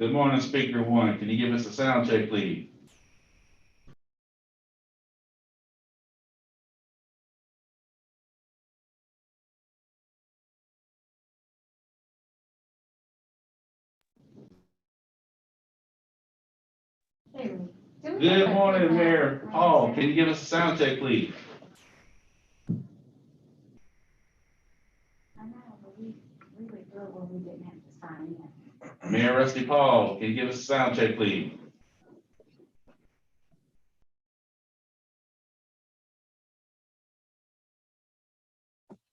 Good morning, speaker one. Can you give us a sound check, please? Good morning, Mayor Paul. Can you give us a sound check, please? Mayor Rusty Paul, can you give us a sound check, please?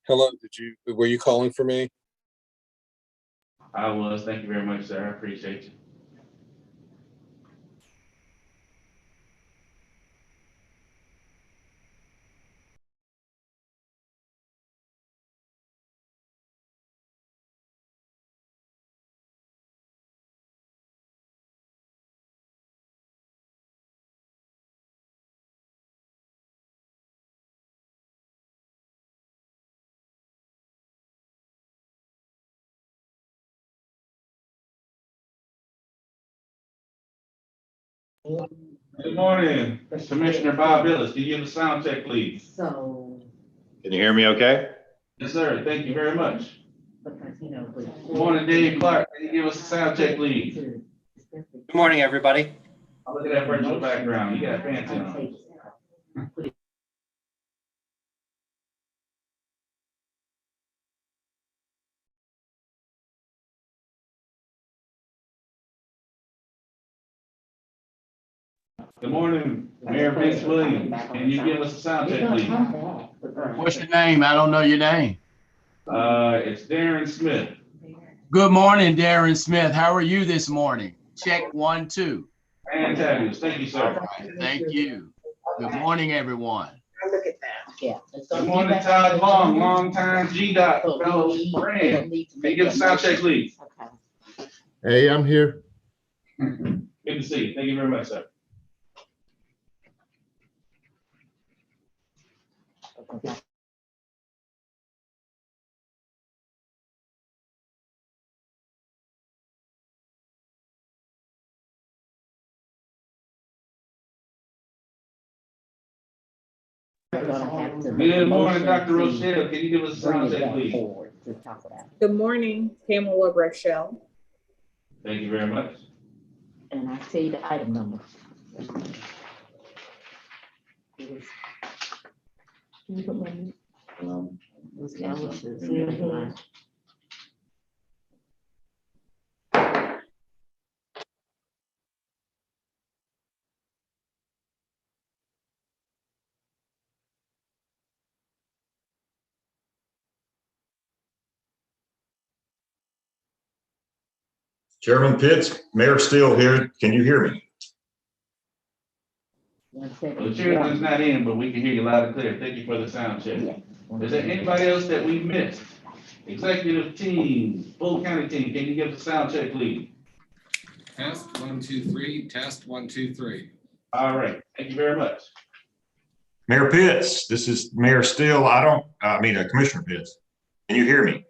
Hello, were you calling for me? I was. Thank you very much, sir. I appreciate you. Good morning, Commissioner Bob Billis. Can you give a sound check, please? So. Can you hear me okay? Yes, sir. Thank you very much. Good morning, Dave Clark. Can you give us a sound check, please? Good morning, everybody. Oh, look at that virtual background. You got fancy on. Good morning, Mayor Vince Williams. Can you give us a sound check, please? What's your name? I don't know your name. It's Darren Smith. Good morning, Darren Smith. How are you this morning? Check 1, 2. Fantabulous. Thank you, All sir. right, thank you. Good morning, everyone. Look at that. Yeah. Good morning, Todd Long, longtime GDOT fellow friend. Can you give us a sound check, please? Okay. Hey, I'm here. Good to see you. Thank you very much, sir. Good morning, Dr. Rochelle. Can you give us a sound check, please? Good morning, Pamela Rochelle. Thank you very much. And I see the item number. Chairman Pitts, Mayor Steele here. Can you hear me? Well, the chairman's not in, but we can hear you loud and clear. Thank you for the sound check. Is there anybody else that we missed? Executive team, full county team, can you give us a sound check, please? Test 1, 2, 3. Test 1, 2, 3. All right, thank you very much. Mayor Pitts, this is Mayor Steele. Commissioner Pitts. Can you hear me?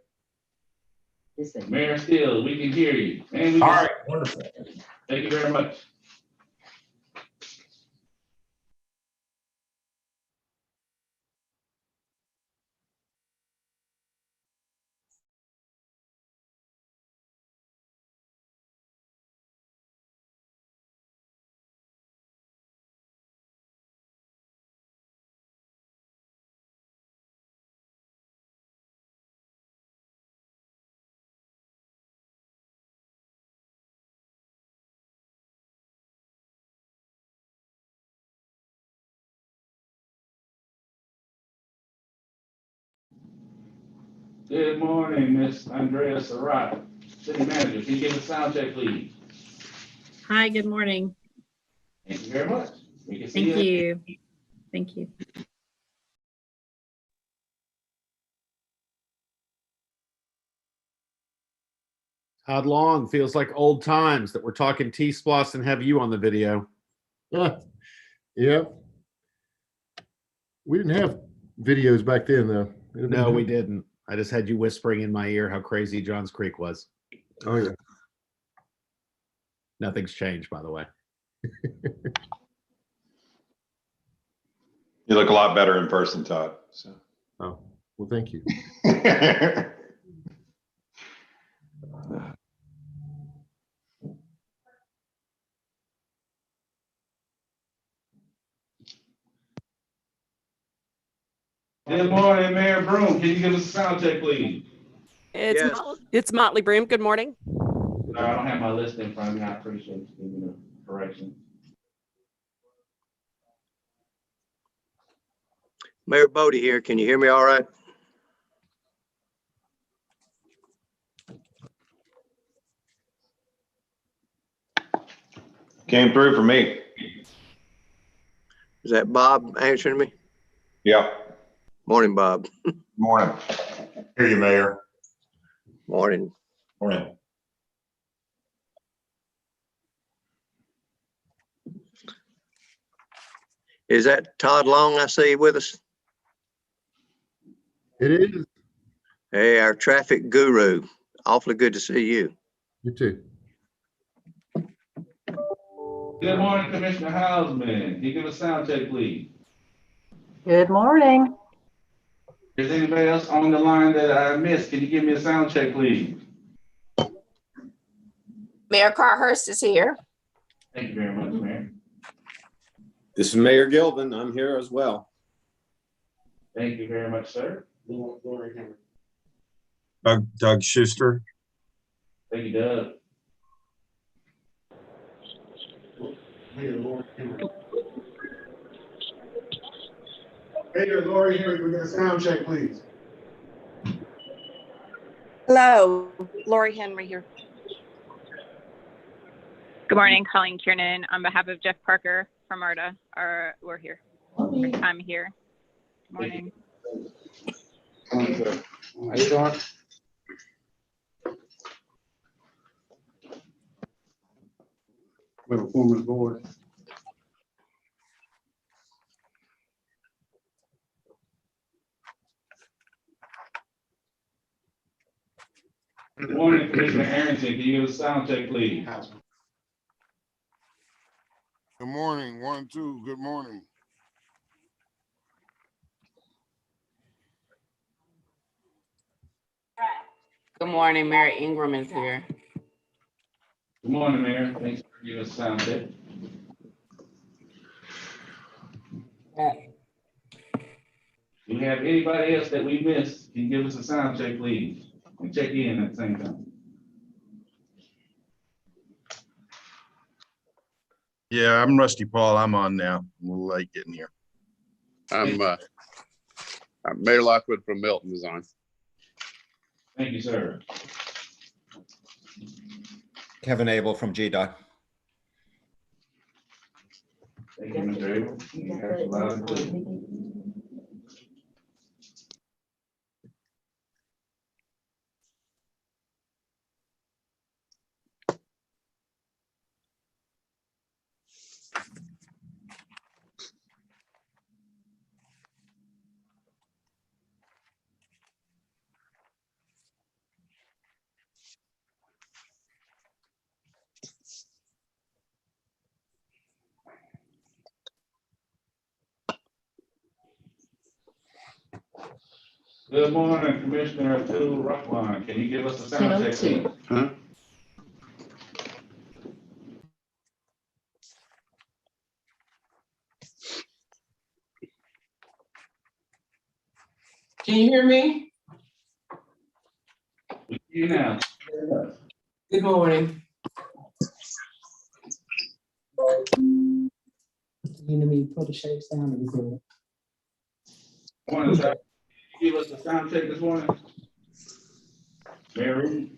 Mayor Steele, we can hear you. All right, wonderful. Thank you very much. Good morning, Miss Andrea Surratt, City Manager. Can you give us a sound check, please? Hi, good morning. Thank you very much. We can see Thank you. Thank you. Todd Long, feels like old times that we're talking T-Sploss and have you on the video. Yeah. We didn't have videos back then, though. No, we didn't. I just had you whispering in my ear how crazy Johns Creek was. Oh, yeah. Nothing's changed, by the way. You look a lot better in person, Todd. So. Oh, well, thank you. Good morning, Mayor Broom. Can you give us a sound check, please? It's Motley Broom. Good morning. I don't have my list in front of me. I appreciate you giving the correction. Mayor Bodie here. Can you hear me all right? Came through for me. Is that Bob answering me? Yeah. Morning, Bob. Morning. Hear you, Mayor. Morning. Morning. Is that Todd Long I see with us? It is. Hey, our traffic guru. Awfully good to see you. You too. Good morning, Commissioner Hausman. Can you give us a sound check, please? Good morning. Is anybody else on the line that I missed? Can you give me a sound check, please? Mayor Carhurst is here. Thank you very much, Mayor. This is Mayor Gilvin. I'm here as well. Thank you very much, sir. Doug Schuster. Thank you, Doug. Mayor Lori here, we get a sound check, please. Hello, Lori Henry here. Good morning, Colleen Kiernan on behalf of Jeff Parker from ARDA. We're here. I'm here. Good morning. How you doing? We have a former board. Good morning, Commissioner Harrington. Can you give us a sound check, please? Good morning, 1, 2, good morning. Good morning, Mayor Ingram is here. Good morning, Mayor. Thanks for giving us a sound check. Do we have anybody else that we missed? Can you give us a sound check, please? And check in at the same time. Yeah, I'm Rusty Paul. I'm on now. I'm a little late getting here. I'm Mayor Lockwood from Milton is on. Thank you, sir. Kevin Abel from GDOT. Thank you, Mr. Abel. You have a lot of good. Good morning, Commissioner Abdul Rahman. Can you give us a sound check, please? Huh? Can you hear me? We see you now. Good morning. You know me, put the shades down and go. Morning, sir. Can you give us a sound check this morning? Mary?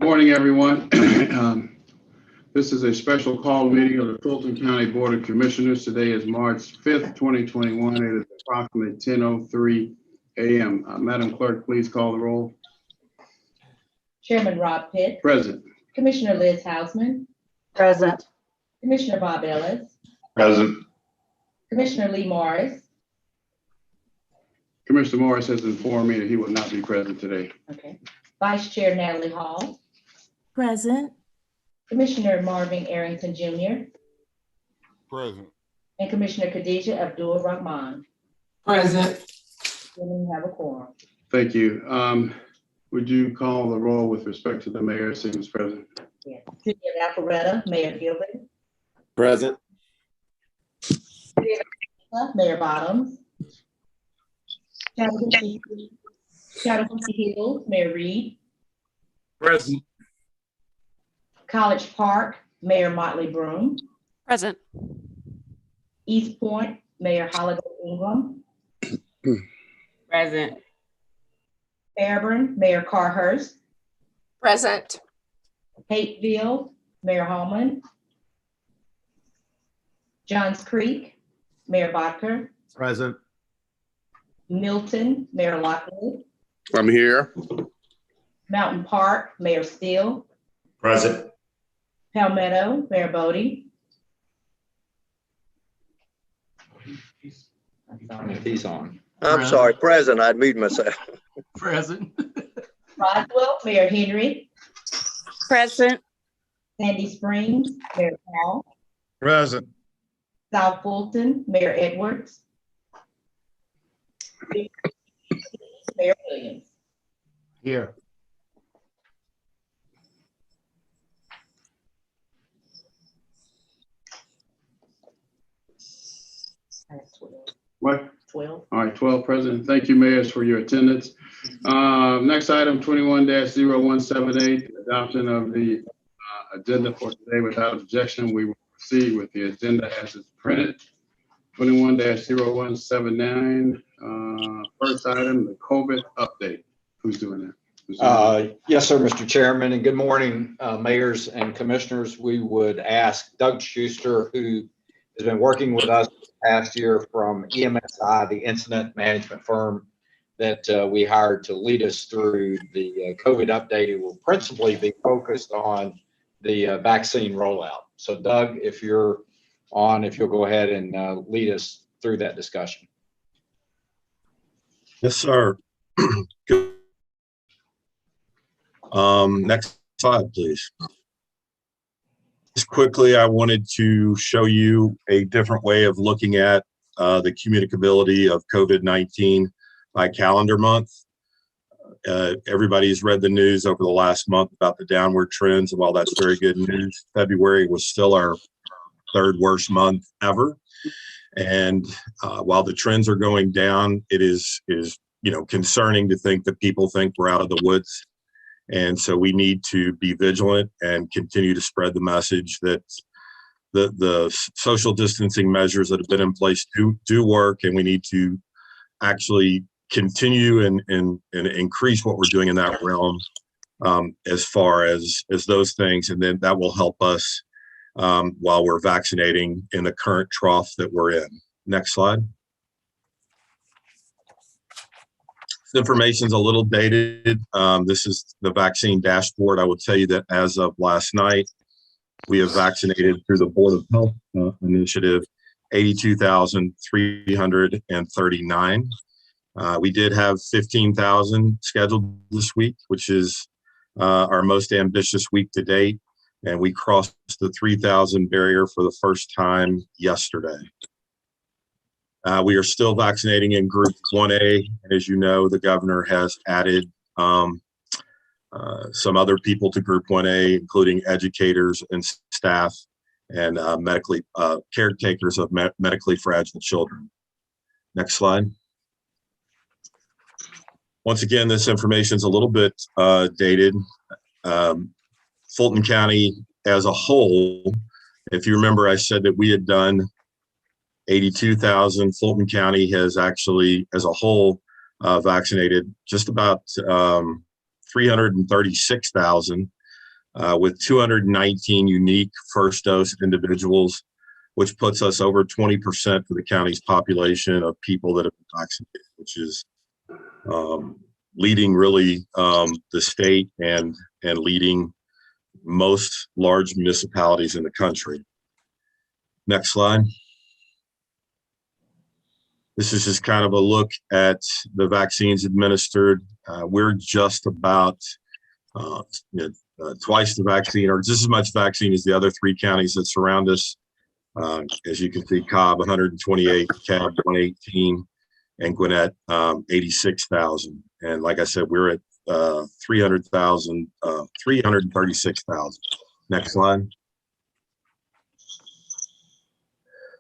Morning, everyone. This is a special call meeting of the Fulton County Board of Commissioners. Today is March 5th, 2021. It is approximately 10:03 a.m. Madam Clerk, please call the roll. Chairman Rob Pitt. Present. Commissioner Liz Hausman. Present. Commissioner Bob Ellis. Present. Commissioner Lee Morris. Commissioner Morris has informed me that he will not be present today. Okay. Vice Chair Natalie Hall. Present. Commissioner Marvin Arrington Jr. Present. And Commissioner Khadijah Abdul Rahman. Present. We have a quorum. Thank you. Would you call the roll with respect to the mayor seeing as present? Yes. City of Alpharetta, Mayor Gilbert. Present. City of Mayor Bottoms. Chattahoochee Hills, Mayor Reed. Present. College Park, Mayor Motley Broom. Present. East Point, Mayor Holiday Ingram. Present. Fairburn, Mayor Carhurst. Present. Hateville, Mayor Hallman. Johns Creek, Mayor Bodker. Present. Milton, Mayor Lockwood. I'm here. Mountain Park, Mayor Steele. Present. Palmetto, Mayor Bodie. He's on. I'm sorry, present. I'd mute myself. Present. Roswell, Mayor Henry. Present. Sandy Springs, Mayor Paul. Present. South Fulton, Mayor Edwards. Mayor Williams. Here. I have 12. What? 12. All right, 12 present. Thank you, mayors, for your attendance. Next item, 21-0178, adoption of the agenda for today. Without objection, we will proceed with the agenda as it's printed. 21-0179. First item, the COVID update. Who's doing that? Yes, sir, Mr. Chairman, and good morning, mayors and commissioners. We would ask Doug Schuster, who has been working with us this past year from EMSI, the incident management firm that we hired to lead us through the COVID update. It will principally be focused on the vaccine rollout. So Doug, if you're on, if you'll go ahead and lead us through that discussion. Yes, sir. Good. Next slide, please. Just quickly, I wanted to show you a different way of looking at the communicability of COVID-19 by calendar month. Everybody's read the news over the last month about the downward trends, and while that's very good news, February was still our third worst month ever. And while the trends are going down, it is concerning to think that people think we're out of the woods. And so we need to be vigilant and continue to spread the message that the social distancing measures that have been in place do work, and we need to actually continue and increase what we're doing in that realm as far as those things. And then that will help us while we're vaccinating in the current trough that we're in. Next slide. This information is a little dated. This is the vaccine dashboard. I will tell you that as of last night, we have vaccinated through the Board of Health initiative 82,339. We did have 15,000 scheduled this week, which is our most ambitious week to date. And we crossed the 3,000 barrier for the first time yesterday. We are still vaccinating in Group 1A. And as you know, the governor has added some other people to Group 1A, including educators and staff and caretakers of medically fragile children. Next slide. Once again, this information is a little bit dated. Fulton County as a whole, if you remember, I said that we had done 82,000. Fulton County has actually, as a whole, vaccinated just about 336,000. with 219 unique first dose individuals, which puts us over 20% for the county's population of people that have been vaccinated, which is leading really the state and leading most large municipalities in the country. Next slide. This is just kind of a look at the vaccines administered. We're just about twice the vaccine, or just as much vaccine as the other 3 counties that surround us. As you can see, Cobb 128, Cab 118, and Gwinnett 86,000. And like I said, we're at 336,000. Next slide.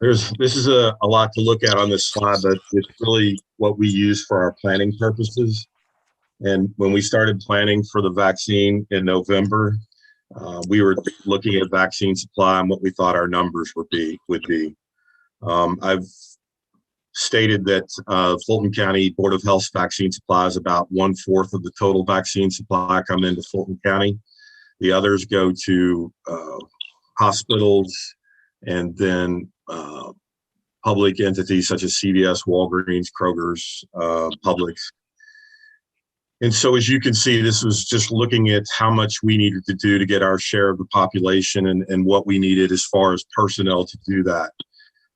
This is a lot to look at on this slide, but it's really what we use for our planning purposes. And when we started planning for the vaccine in November, we were looking at vaccine supply and what we thought our numbers would be. I've stated that Fulton County Board of Health's vaccine supply is about 1/4 of the total vaccine supply come into Fulton County. The others go to hospitals and then public entities such as CVS, Walgreens, Kroger's, Publix. And so as you can see, this was just looking at how much we needed to do to get our share of the population and what we needed as far as personnel to do that.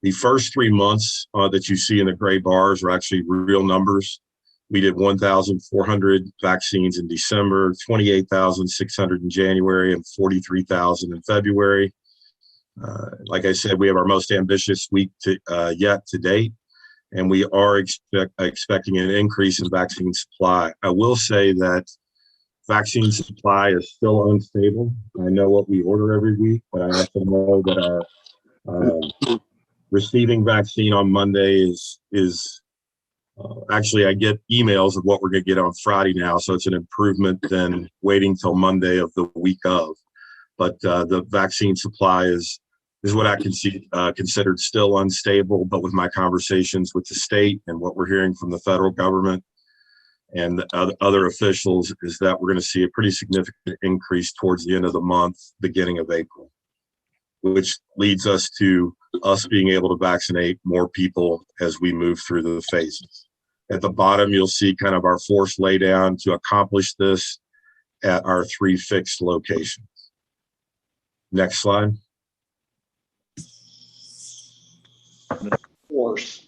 The first 3 months that you see in the gray bars are actually real numbers. We did 1,400 vaccines in December, 28,600 in January, and 43,000 in February. Like I said, we have our most ambitious week yet to date, and we are expecting an increase in vaccine supply. I will say that vaccine supply is still unstable. I know what we order every week, but I also know that our receiving vaccine on Monday is actually, I get emails of what we're going to get on Friday now, so it's an improvement than waiting till Monday of the week of. But the vaccine supply is what I considered still unstable. But with my conversations with the state and what we're hearing from the federal government and the other officials is that we're going to see a pretty significant increase towards the end of the month, beginning of April, which leads us to us being able to vaccinate more people as we move through the phases. At the bottom, you'll see kind of our force laydown to accomplish this at our 3 fixed locations. Next slide. Force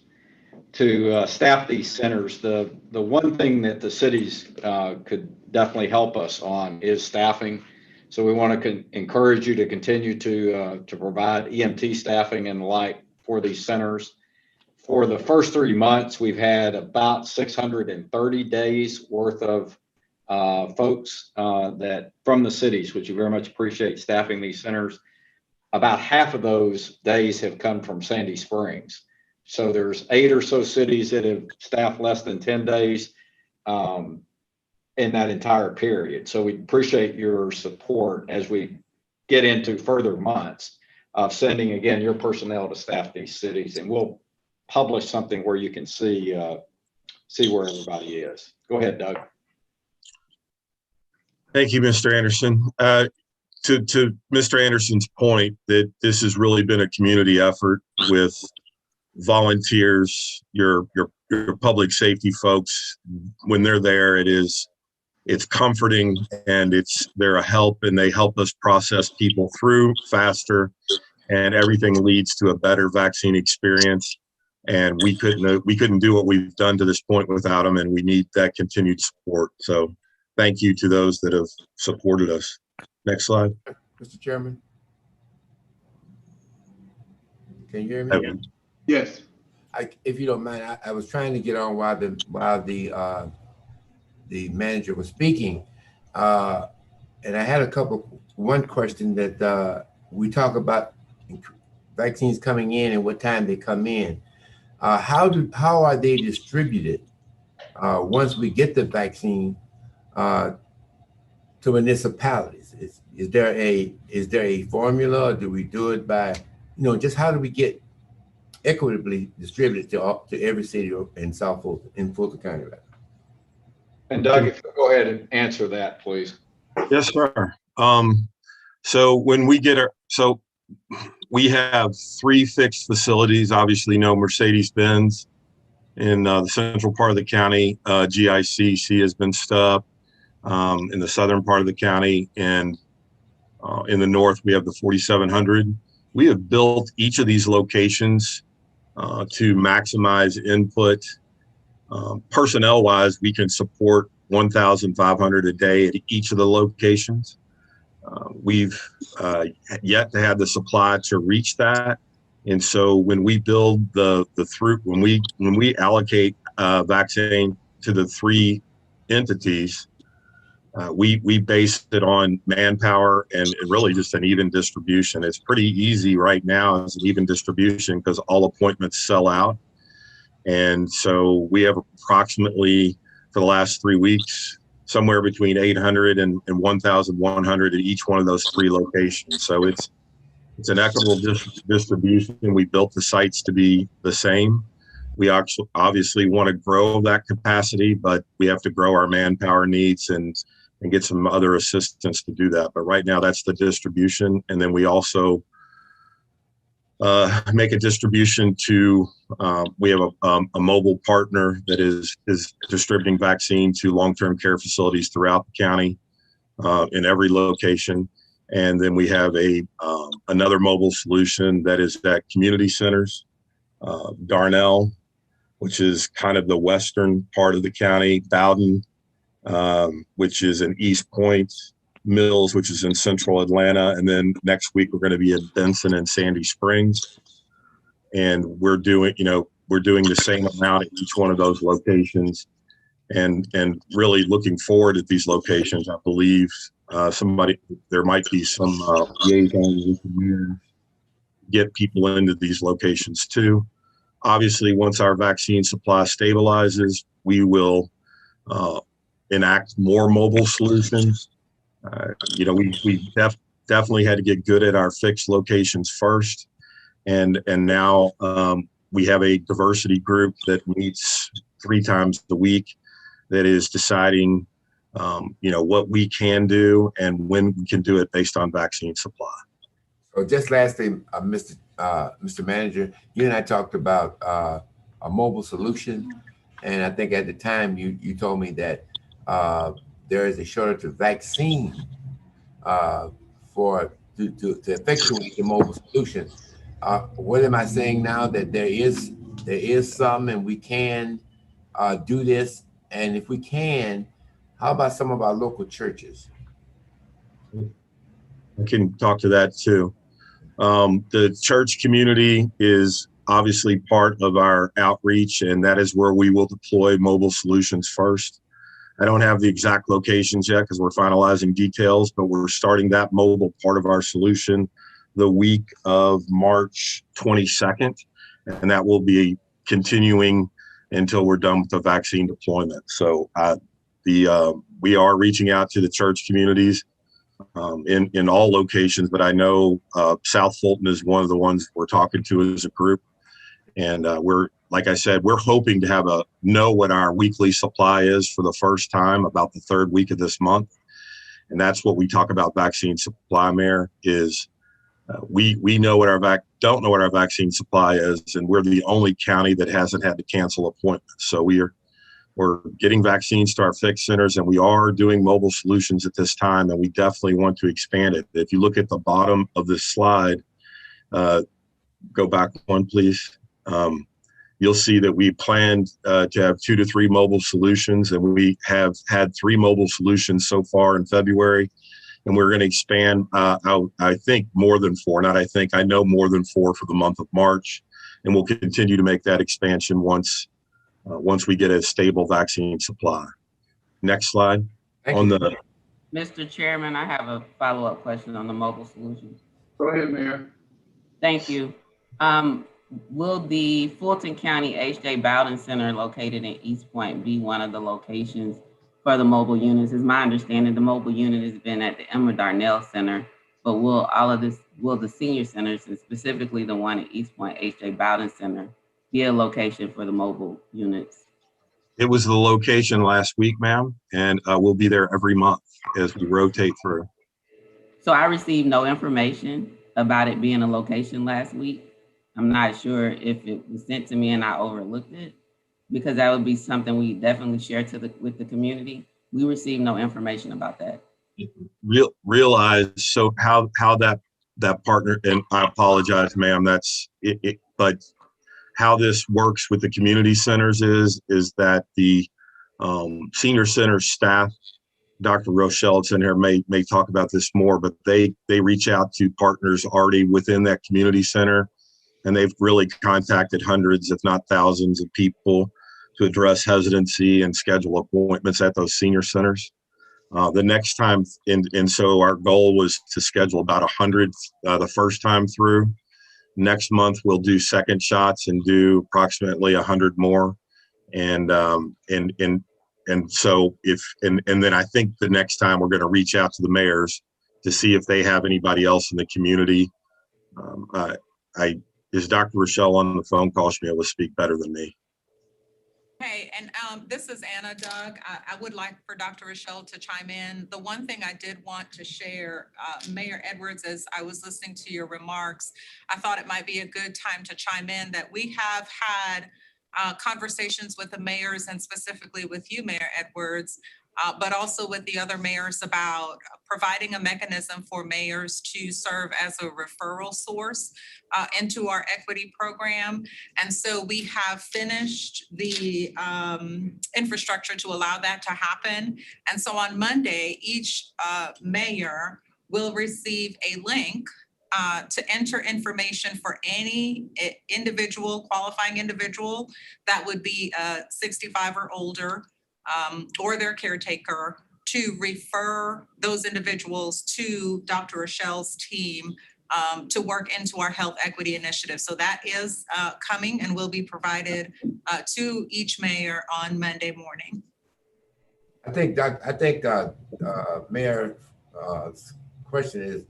to staff these centers. The one thing that the cities could definitely help us on is staffing. So we want to encourage you to continue to provide EMT staffing and the like for these centers. For the first 3 months, we've had about 630 days worth of folks that from the cities, which you very much appreciate, staffing these centers. About half of those days have come from Sandy Springs. So there's 8 or so cities that have staffed less than 10 days in that entire period. So we appreciate your support as we get into further months of sending, again, your personnel to staff these cities. And we'll publish something where you can see where everybody is. Go ahead, Doug. Thank you, Mr. Anderson. To Mr. Anderson's point, that this has really been a community effort with volunteers, your public safety folks. When they're there, it's comforting and they're a help, and they help us process people through faster, and everything leads to a better vaccine experience. And we couldn't do what we've done to this point without them, and we need that continued support. So thank you to those that have supported us. Next slide. Mr. Chairman. Can you hear me? Okay. Yes. If you don't mind, I was trying to get on while the manager was speaking. And I had one question that we talk about vaccines coming in and what time they come in. How are they distributed once we get the vaccine to municipalities? Is there a formula, or do we do it by, just how do we get equitably distributed to every city in Fulton County? And Doug, if you go ahead and answer that, please. Yes, sir. So when we get we have 3 fixed facilities, obviously no Mercedes-Benz in the central part of the county. GICC has been stopped in the southern part of the county, and in the north, we have the 4700. We have built each of these locations to maximize input. Personnel-wise, we can support 1,500 a day at each of the locations. We've yet to have the supply to reach that. And so when we build when we allocate vaccine to the 3 entities, we base it on manpower and really just an even distribution. It's pretty easy right now as an even distribution because all appointments sell out. And so we have approximately, for the last 3 weeks, somewhere between 800 and 1,100 at each one of those 3 locations. So it's an equitable distribution. We built the sites to be the same. We obviously want to grow that capacity, but we have to grow our manpower needs and get some other assistance to do that. But right now, that's the distribution. And then we also make a distribution to, we have a mobile partner that is distributing vaccine to long-term care facilities throughout the county in every location. And then we have another mobile solution that is at community centers, Darnell, which is kind of the western part of the county, Bowden, which is in East Point, Mills, which is in central Atlanta. And then next week, we're going to be at Benson and Sandy Springs. And we're doing the same amount at each one of those locations. And really looking forward at these locations. I believe there might be some liaisons get people into these locations too. Obviously, once our vaccine supply stabilizes, we will enact more mobile solutions. We definitely had to get good at our fixed locations first. And now we have a diversity group that meets 3 times a week that is deciding, what we can do and when we can do it based on vaccine supply. So just lastly, Mr. Manager, you and I talked about a mobile solution. And I think at the time you told me that there is a shortage of vaccine to effectuate the mobile solution. What am I saying now? That there is some, and we can do this. And if we can, how about some of our local churches? I can talk to that too. The church community is obviously part of our outreach, and that is where we will deploy mobile solutions first. I don't have the exact locations yet because we're finalizing details, but we're starting that mobile part of our solution the week of March 22nd, and that will be continuing until we're done with the vaccine deployment. So we are reaching out to the church communities in all locations, but I know South Fulton is one of the ones we're talking to as a group. And like I said, we're hoping to know what our weekly supply is for the first time about the 3rd week of this month. And that's what we talk about vaccine supply, Mayor, is we don't know what our vaccine supply is, and we're the only county that hasn't had to cancel appointments. So we're getting vaccines to our fixed centers, and we are doing mobile solutions at this time, and we definitely want to expand it. If you look at the bottom of this slide, go back one, please. You'll see that we planned to have 2 to 3 mobile solutions, and we have had 3 mobile solutions so far in February. And we're going to expand out, I think, more than 4. I know more than 4 for the month of March. And we'll continue to make that expansion once we get a stable vaccine supply. Next slide. Mr. Chairman, I have a follow-up question on the mobile solutions. Go ahead, Mayor. Thank you. Will the Fulton County H.J. Bowden Center located in East Point be one of the locations for the mobile units? Is my understanding the mobile unit has been at the Emma Darnell Center, but will the senior centers, and specifically the one at East Point H.J. Bowden Center, be a location for the mobile units? It was the location last week, ma'am, and we'll be there every month as we rotate through. So I received no information about it being a location last week. I'm not sure if it was sent to me and I overlooked it, because that would be something we definitely share with the community. We received no information about that. Realize, so how that partner, and I apologize, ma'am, that's it, but how this works with the community centers is that the senior center staff, Dr. Rochelle's in here, may talk about this more, but they reach out to partners already within that community center, and they've really contacted hundreds, if not thousands, of people to address hesitancy and schedule appointments at those senior centers. The next time, and so our goal was to schedule about 100 the first time through. Next month, we'll do second shots and do approximately 100 more. And so and then I think the next time we're going to reach out to the mayors to see if they have anybody else in the community. Is Dr. Rochelle on the phone call? She'll be able to speak better than me. Hey, and this is Anna, Doug. I would like for Dr. Rochelle to chime in. The one thing I did want to share, Mayor Edwards, as I was listening to your remarks, I thought it might be a good time to chime in that we have had conversations with the mayors and specifically with you, Mayor Edwards, but also with the other mayors about providing a mechanism for mayors to serve as a referral source into our equity program. And so we have finished the infrastructure to allow that to happen. And so on Monday, each mayor will receive a link to enter information for any individual, qualifying individual that would be 65 or older, or their caretaker, to refer those individuals to Dr. Rochelle's team to work into our health equity initiative. So that is coming and will be provided to each mayor on Monday morning. I think Mayor's question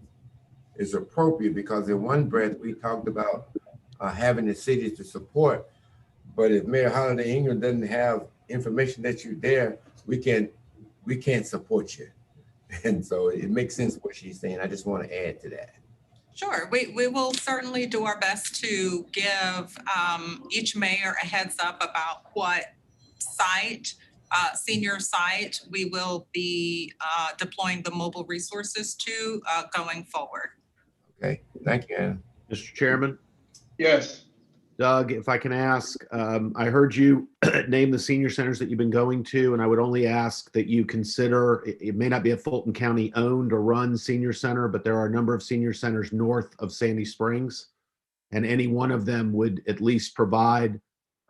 is appropriate, because in one breath we talked about having the cities to support, but if Mayor Holiday Ingram doesn't have information that you're there, we can't support you. And so it makes sense what she's saying. I just want to add to that. Sure, we will certainly do our best to give each mayor a heads up about what site, senior site, we will be deploying the mobile resources to going forward. Okay, thank you, Anna. Mr. Chairman? Yes. Doug, if I can ask, I heard you name the senior centers that you've been going to, and I would only ask that you consider, it may not be a Fulton County owned or run senior center, but there are a number of senior centers north of Sandy Springs, and any one of them would at least provide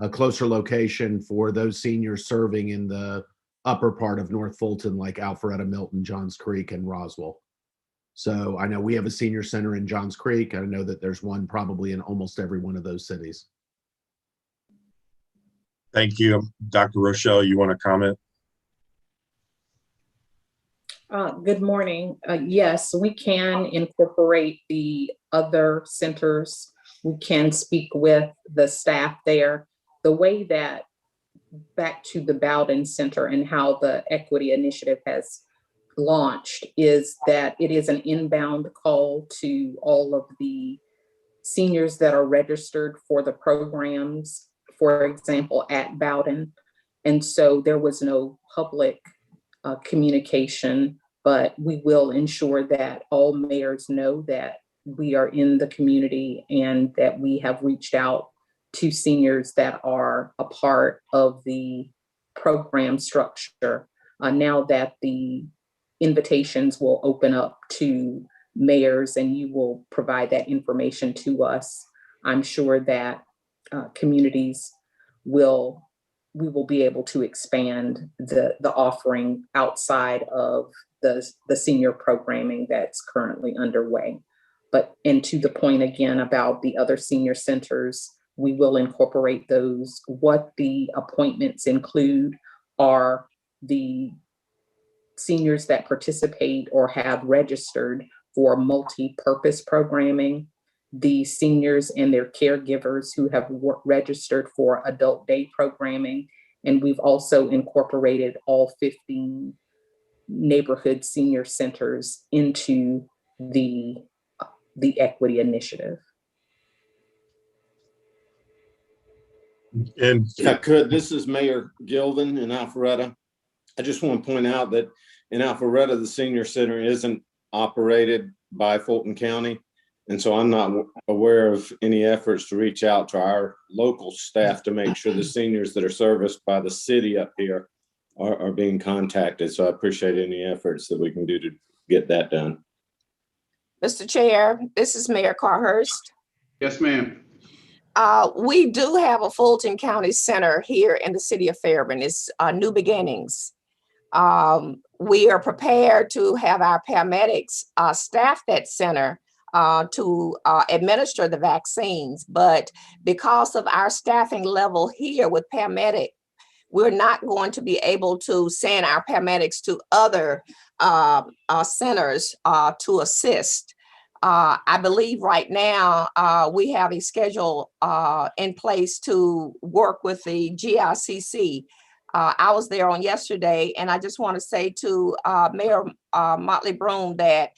a closer location for those seniors serving in the upper part of North Fulton, like Alpharetta, Milton, Johns Creek, and Roswell. So I know we have a senior center in Johns Creek. I know that there's one probably in almost every one of those cities. Thank you. Dr. Rochelle, you want to comment? Good morning. Yes, we can incorporate the other centers. We can speak with the staff there. The way that, back to the Bowden Center and how the equity initiative has launched, is that it is an inbound call to all of the seniors that are registered for the programs, for example, at Bowden. And so there was no public communication, but we will ensure that all mayors know that we are in the community and that we have reached out to seniors that are a part of the program structure. Now that the invitations will open up to mayors and you will provide that information to us, I'm sure that communities we will be able to expand the offering outside of the senior programming that's currently underway. And to the point again about the other senior centers, we will incorporate those. What the appointments include are the seniors that participate or have registered for multi-purpose programming, the seniors and their caregivers who have registered for adult day programming, and we've also incorporated all 15 neighborhood senior centers into the equity initiative. And If I could, this is Mayor Gilvin in Alpharetta. I just want to point out that in Alpharetta, the senior center isn't operated by Fulton County. And so I'm not aware of any efforts to reach out to our local staff to make sure the seniors that are serviced by the city up here are being contacted. So I appreciate any efforts that we can do to get that done. Mr. Chair, this is Mayor Carhurst. Yes, ma'am. We do have a Fulton County Center here in the city of Fairburn. It's New Beginnings. We are prepared to have our paramedics staff that center to administer the vaccines. But because of our staffing level here with paramedic, we're not going to be able to send our paramedics to other centers to assist. I believe right now we have a schedule in place to work with the GICC. I was there on yesterday, and I just want to say to Mayor Motley Broom that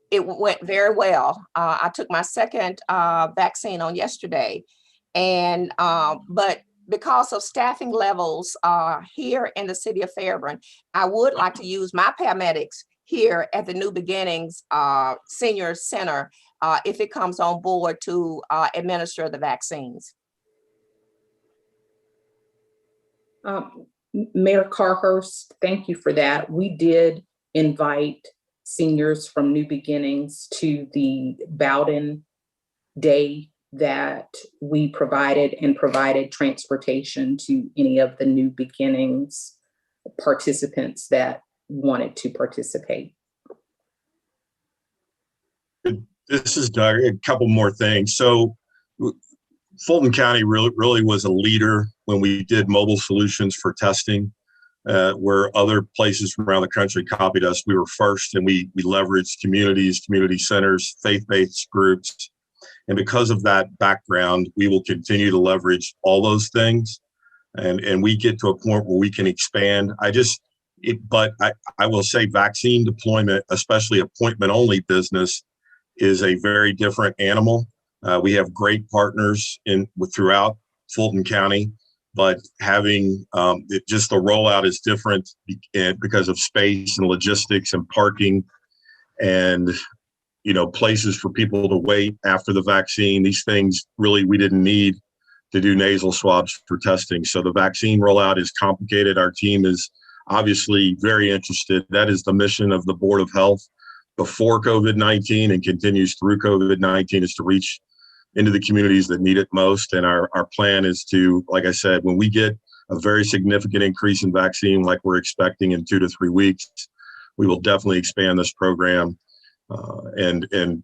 it went very well. I took my second vaccine on yesterday, and but because of staffing levels here in the city of Fairburn, I would like to use my paramedics here at the New Beginnings Senior Center if it comes on board to administer the vaccines. Mayor Carhurst, thank you for that. We did invite seniors from New Beginnings to the Bowden Day that we provided transportation to any of the New Beginnings participants that wanted to participate. This is Doug. A couple more things. So Fulton County really was a leader when we did mobile solutions for testing, where other places from around the country copied us. We were first, and we leveraged communities, community centers, faith-based groups. And because of that background, we will continue to leverage all those things. And we get to a point where we can expand. But I will say vaccine deployment, especially appointment-only business, is a very different animal. We have great partners throughout Fulton County, but having just the rollout is different because of space and logistics and parking and places for people to wait after the vaccine. These things really we didn't need to do nasal swabs for testing. So the vaccine rollout is complicated. Our team is obviously very interested. That is the mission of the Board of Health before COVID-19 and continues through COVID-19, is to reach into the communities that need it most. And our plan is to, like I said, when we get a very significant increase in vaccine, like we're expecting in 2 to 3 weeks, we will definitely expand this program and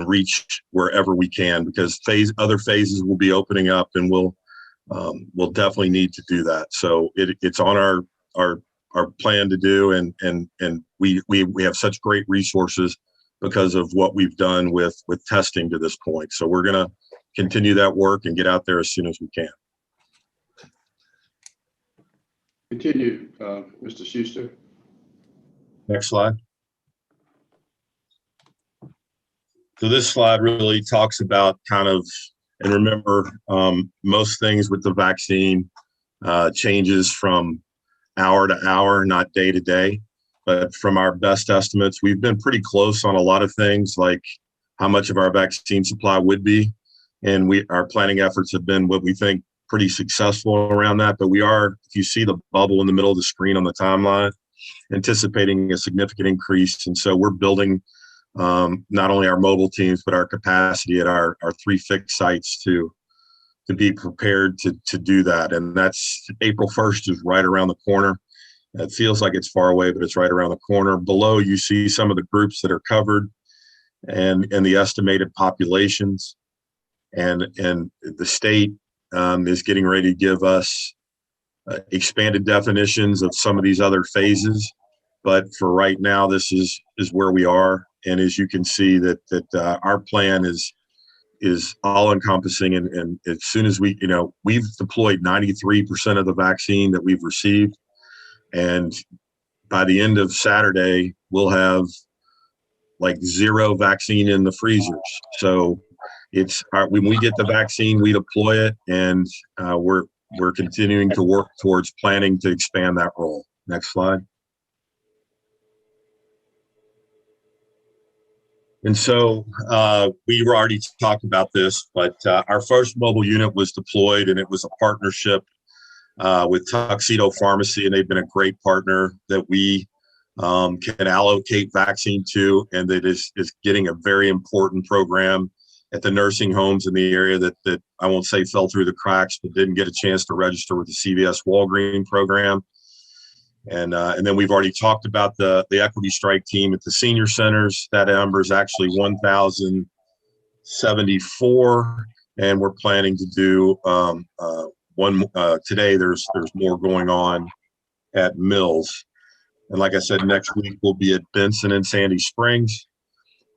reach wherever we can, because other phases will be opening up, and we'll definitely need to do that. So it's on our plan to do, and we have such great resources because of what we've done with testing to this point. So we're going to continue that work and get out there as soon as we can. Continue, Mr. Schuster. Next slide. So this slide really talks about and remember, most things with the vaccine changes from hour to hour, not day to day. But from our best estimates, we've been pretty close on a lot of things, like how much of our vaccine supply would be. And our planning efforts have been what we think pretty successful around that. But we are, if you see the bubble in the middle of the screen on the timeline, anticipating a significant increase. And so we're building not only our mobile teams, but our capacity at our 3 fixed sites to be prepared to do that. And that's April 1st is right around the corner. It feels like it's far away, but it's right around the corner. Below, you see some of the groups that are covered and the estimated populations. And the state is getting ready to give us expanded definitions of some of these other phases. But for right now, this is where we are. And as you can see, that our plan is all encompassing. And as soon as we've deployed 93% of the vaccine that we've received. And by the end of Saturday, we'll have like 0 vaccine in the freezers. So it's when we get the vaccine, we deploy it, and we're continuing to work towards planning to expand that role. Next slide. And so we already talked about this, but our first mobile unit was deployed, and it was a partnership with Tuxedo Pharmacy, and they've been a great partner that we can allocate vaccine to, and that is getting a very important program at the nursing homes in the area that I won't say fell through the cracks, but didn't get a chance to register with the CVS Walgreens program. And then we've already talked about the equity strike team at the senior centers. That number is actually 1,074, and we're planning to do one today. There's more going on at Mills, and like I said, next week we'll be at Benson and Sandy Springs.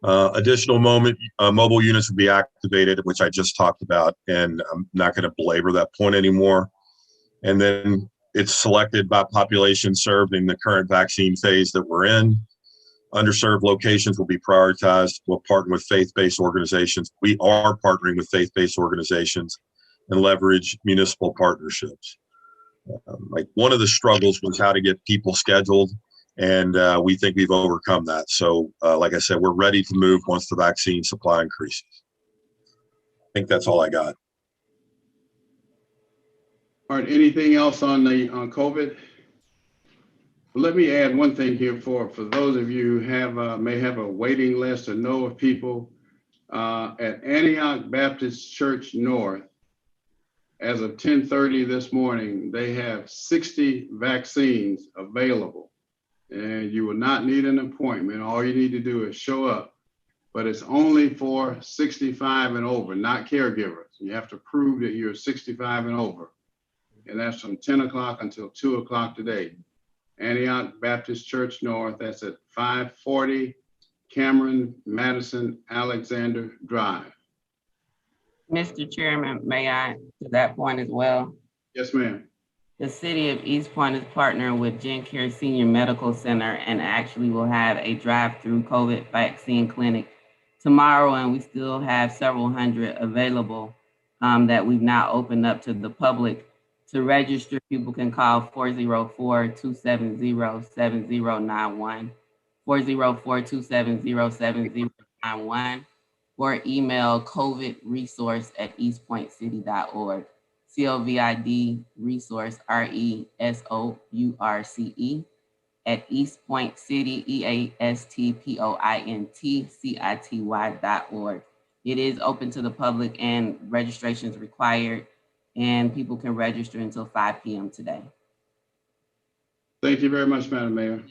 Additional mobile units will be activated, which I just talked about, and I'm not going to belabor that point anymore. And then it's selected by population served in the current vaccine phase that we're in. Underserved locations will be prioritized. We'll partner with faith-based organizations. We are partnering with faith-based organizations and leverage municipal partnerships. Like one of the struggles was how to get people scheduled, and we think we've overcome that. So like I said, we're ready to move once the vaccine supply increases. I think that's all I got. All right, anything else on COVID? Let me add one thing here for those of you who may have a waiting list or know of people at Antioch Baptist Church North. As of 10:30 this morning, they have 60 vaccines available, and you will not need an appointment. All you need to do is show up, but it's only for 65 and over, not caregivers. You have to prove that you're 65 and over. And that's from 10 o'clock until 2 o'clock today. Antioch Baptist Church North, that's at 540 Cameron Madison Alexander Drive. Mr. Chairman, may I, to that point as well? Yes, ma'am. The city of East Point is partnering with GenCare Senior Medical Center and actually will have a drive-through COVID vaccine clinic tomorrow, and we still have several hundred available that we've now opened up to the public. To register, people can call 404-270-7091, 404-270-7091, or email covidresource@eastpointcity.org, COVID resource, RESOURCE, at eastpointcity, EASTPOINTCITY.org. It is open to the public and registration is required, and people can register until 5 p.m. today. Thank you very much, Madam Mayor.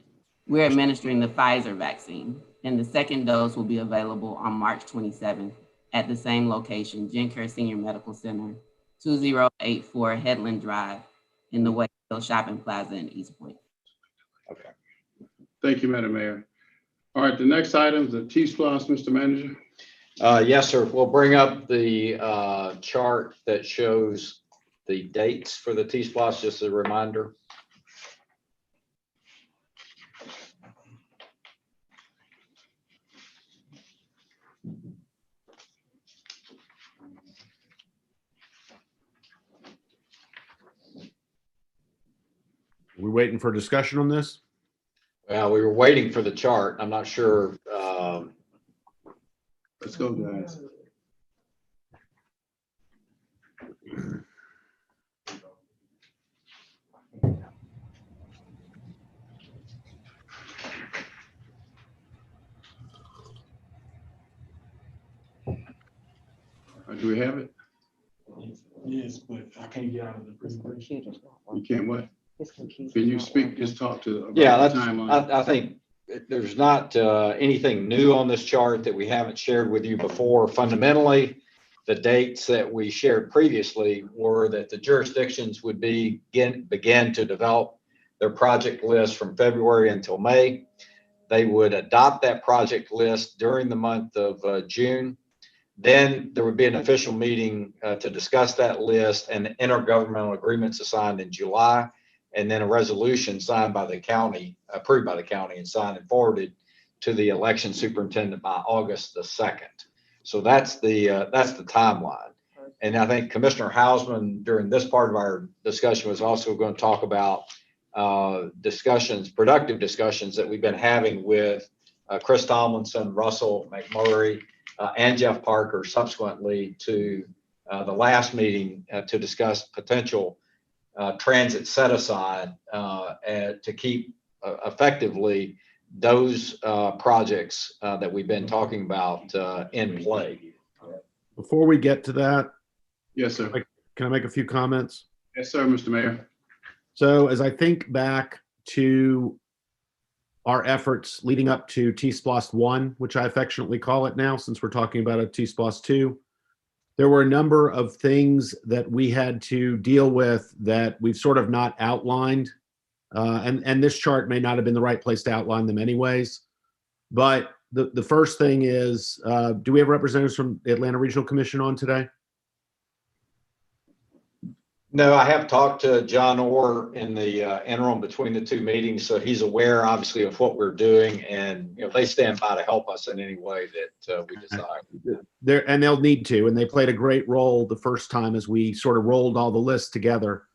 We're administering the Pfizer vaccine, and the second dose will be available on March 27th at the same location, GenCare Senior Medical Center, 2084 Headland Drive in the Wakefield Shopping Plaza in East Point. Okay. Thank you, Madam Mayor. All right, the next item is the T-SPLOS, Mr. Manager. Yes, sir. We'll bring up the chart that shows the dates for the T-SPLOS, just as a reminder. We're waiting for discussion on this? Well, we were waiting for the chart. I'm not sure. Let's go, guys. Do we have it? Yes, but I can't get out of the presentation. You can't what? Can you speak, just talk to Yeah, about that's, the timeline? I think there's not anything new on this chart that we haven't shared with you before. Fundamentally, the dates that we shared previously were that the jurisdictions would begin to develop their project list from February until May. They would adopt that project list during the month of June. Then there would be an official meeting to discuss that list, and intergovernmental agreements assigned in July, and then a resolution signed by the county, approved by the county, and signed and forwarded to the election superintendent by August the 2nd. So that's the timeline. And I think Commissioner Hausman during this part of our discussion was also going to talk about productive discussions that we've been having with Chris Tomlinson, Russell McMurray, and Jeff Parker subsequently to the last meeting to discuss potential transit set aside to keep effectively those projects that we've been talking about in play. Before we get to that, Yes, sir. can I make a few comments? Yes, sir, Mr. Mayor. So as I think back to our efforts leading up to T-Splost 1, which I affectionately call it now, since we're talking about a T-Splost 2, there were a number of things that we had to deal with that we've sort of not outlined. And this chart may not have been the right place to outline them anyways. But the first thing is, do we have representatives from the Atlanta Regional Commission on today? No, I have talked to John Orr in the interim between the two meetings, so he's aware, obviously, of what we're doing, and they stand by to help us in any way that we decide. And they'll need to, and they played a great role the first time as we sort of rolled all the lists together.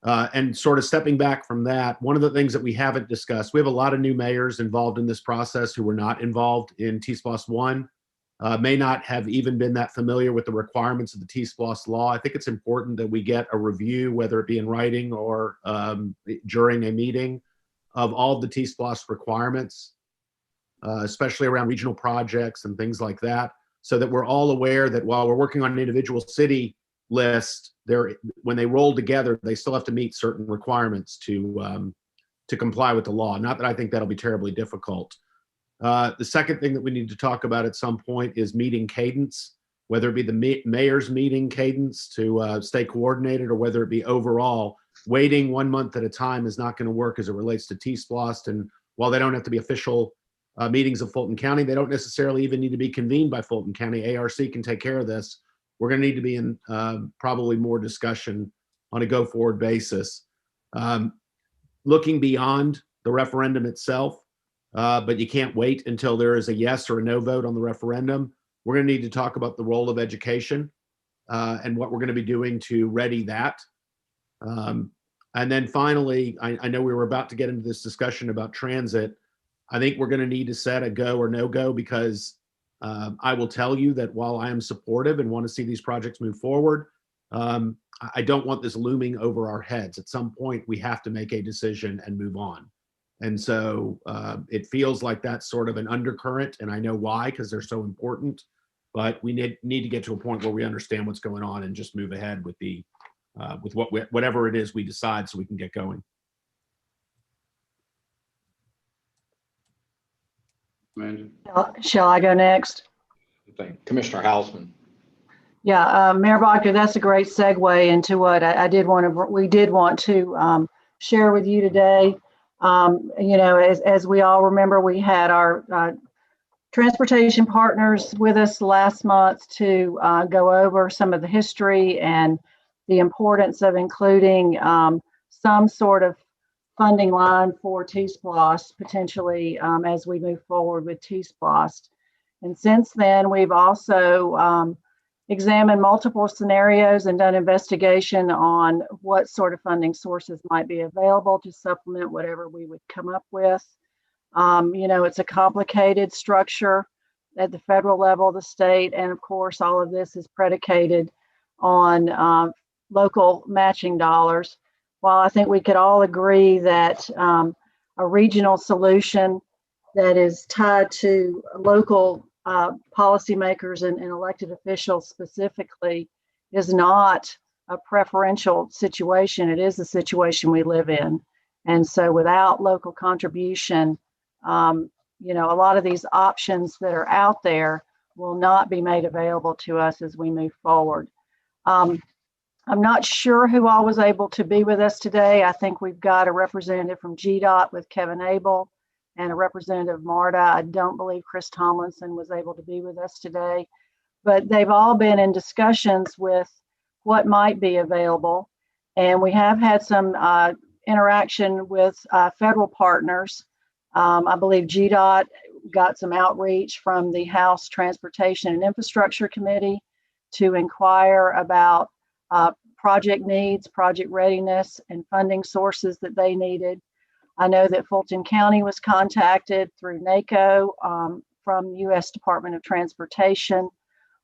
And sort of stepping back from that, one of the things that we haven't discussed, we have a lot of new mayors involved in this process who were not involved in T-Splost 1. May not have even been that familiar with the requirements of the T-Splost law. I think it's important that we get a review, whether it be in writing or during a meeting, of all the T-Splost requirements, especially around regional projects and things like that, so that we're all aware that while we're working on an individual city list, when they roll together, they still have to meet certain requirements to comply with the law. Not that I think that'll be terribly difficult. The second thing that we need to talk about at some point is meeting cadence, whether it be the mayor's meeting cadence to stay coordinated, or whether it be overall. Waiting 1 month at a time is not going to work as it relates to T-Splost. And while they don't have to be official meetings of Fulton County, they don't necessarily even need to be convened by Fulton County. ARC can take care of this. We're going to need to be in probably more discussion on a go-forward basis. Looking beyond the referendum itself, but you can't wait until there is a yes or a no vote on the referendum. We're going to need to talk about the role of education and what we're going to be doing to ready that. And then finally, I know we were about to get into this discussion about transit. I think we're going to need to set a go or no go, because I will tell you that while I am supportive and want to see these projects move forward, I don't want this looming over our heads. At some point, we have to make a decision and move on. And so it feels like that's sort of an undercurrent, and I know why, because they're so important. But we need to get to a point where we understand what's going on and just move ahead with whatever it is we decide, so we can get going. Shall I go next? Commissioner Hausman. Yeah, Mayor Bachner, that's a great segue into what we did want to share with you today. As we all remember, we had our transportation partners with us last month to go over some of the history and the importance of including some sort of funding line for T-Splost potentially as we move forward with T-Splost. And since then, we've also examined multiple scenarios and done investigation on what sort of funding sources might be available to supplement whatever we would come up with. It's a complicated structure at the federal level, the state, and of course, all of this is predicated on local matching dollars. While I think we could all agree that a regional solution that is tied to local policymakers and elected officials specifically is not a preferential situation, it is the situation we live in. And so without local contribution, a lot of these options that are out there will not be made available to us as we move forward. I'm not sure who all was able to be with us today. I think we've got a representative from GDOT with Kevin Abel and a representative of MARTA. I don't believe Chris Tomlinson was able to be with us today, but they've all been in discussions with what might be available. And we have had some interaction with federal partners. I believe GDOT got some outreach from the House Transportation and Infrastructure Committee to inquire about project needs, project readiness, and funding sources that they needed. I know that Fulton County was contacted through NACO from U.S. Department of Transportation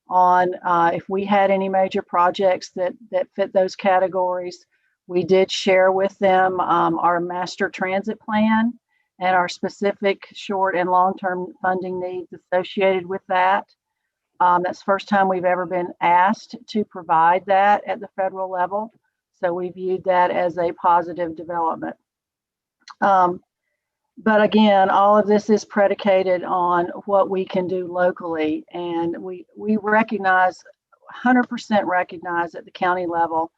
on if we had any major projects that fit those categories. We did share with them our master transit plan and our specific short and long-term funding needs associated with that. That's the first time we've ever been asked to provide that at the federal level. So we viewed that as a positive development. But again, all of this is predicated on what we can do locally. And we recognize, 100% recognize at the county level,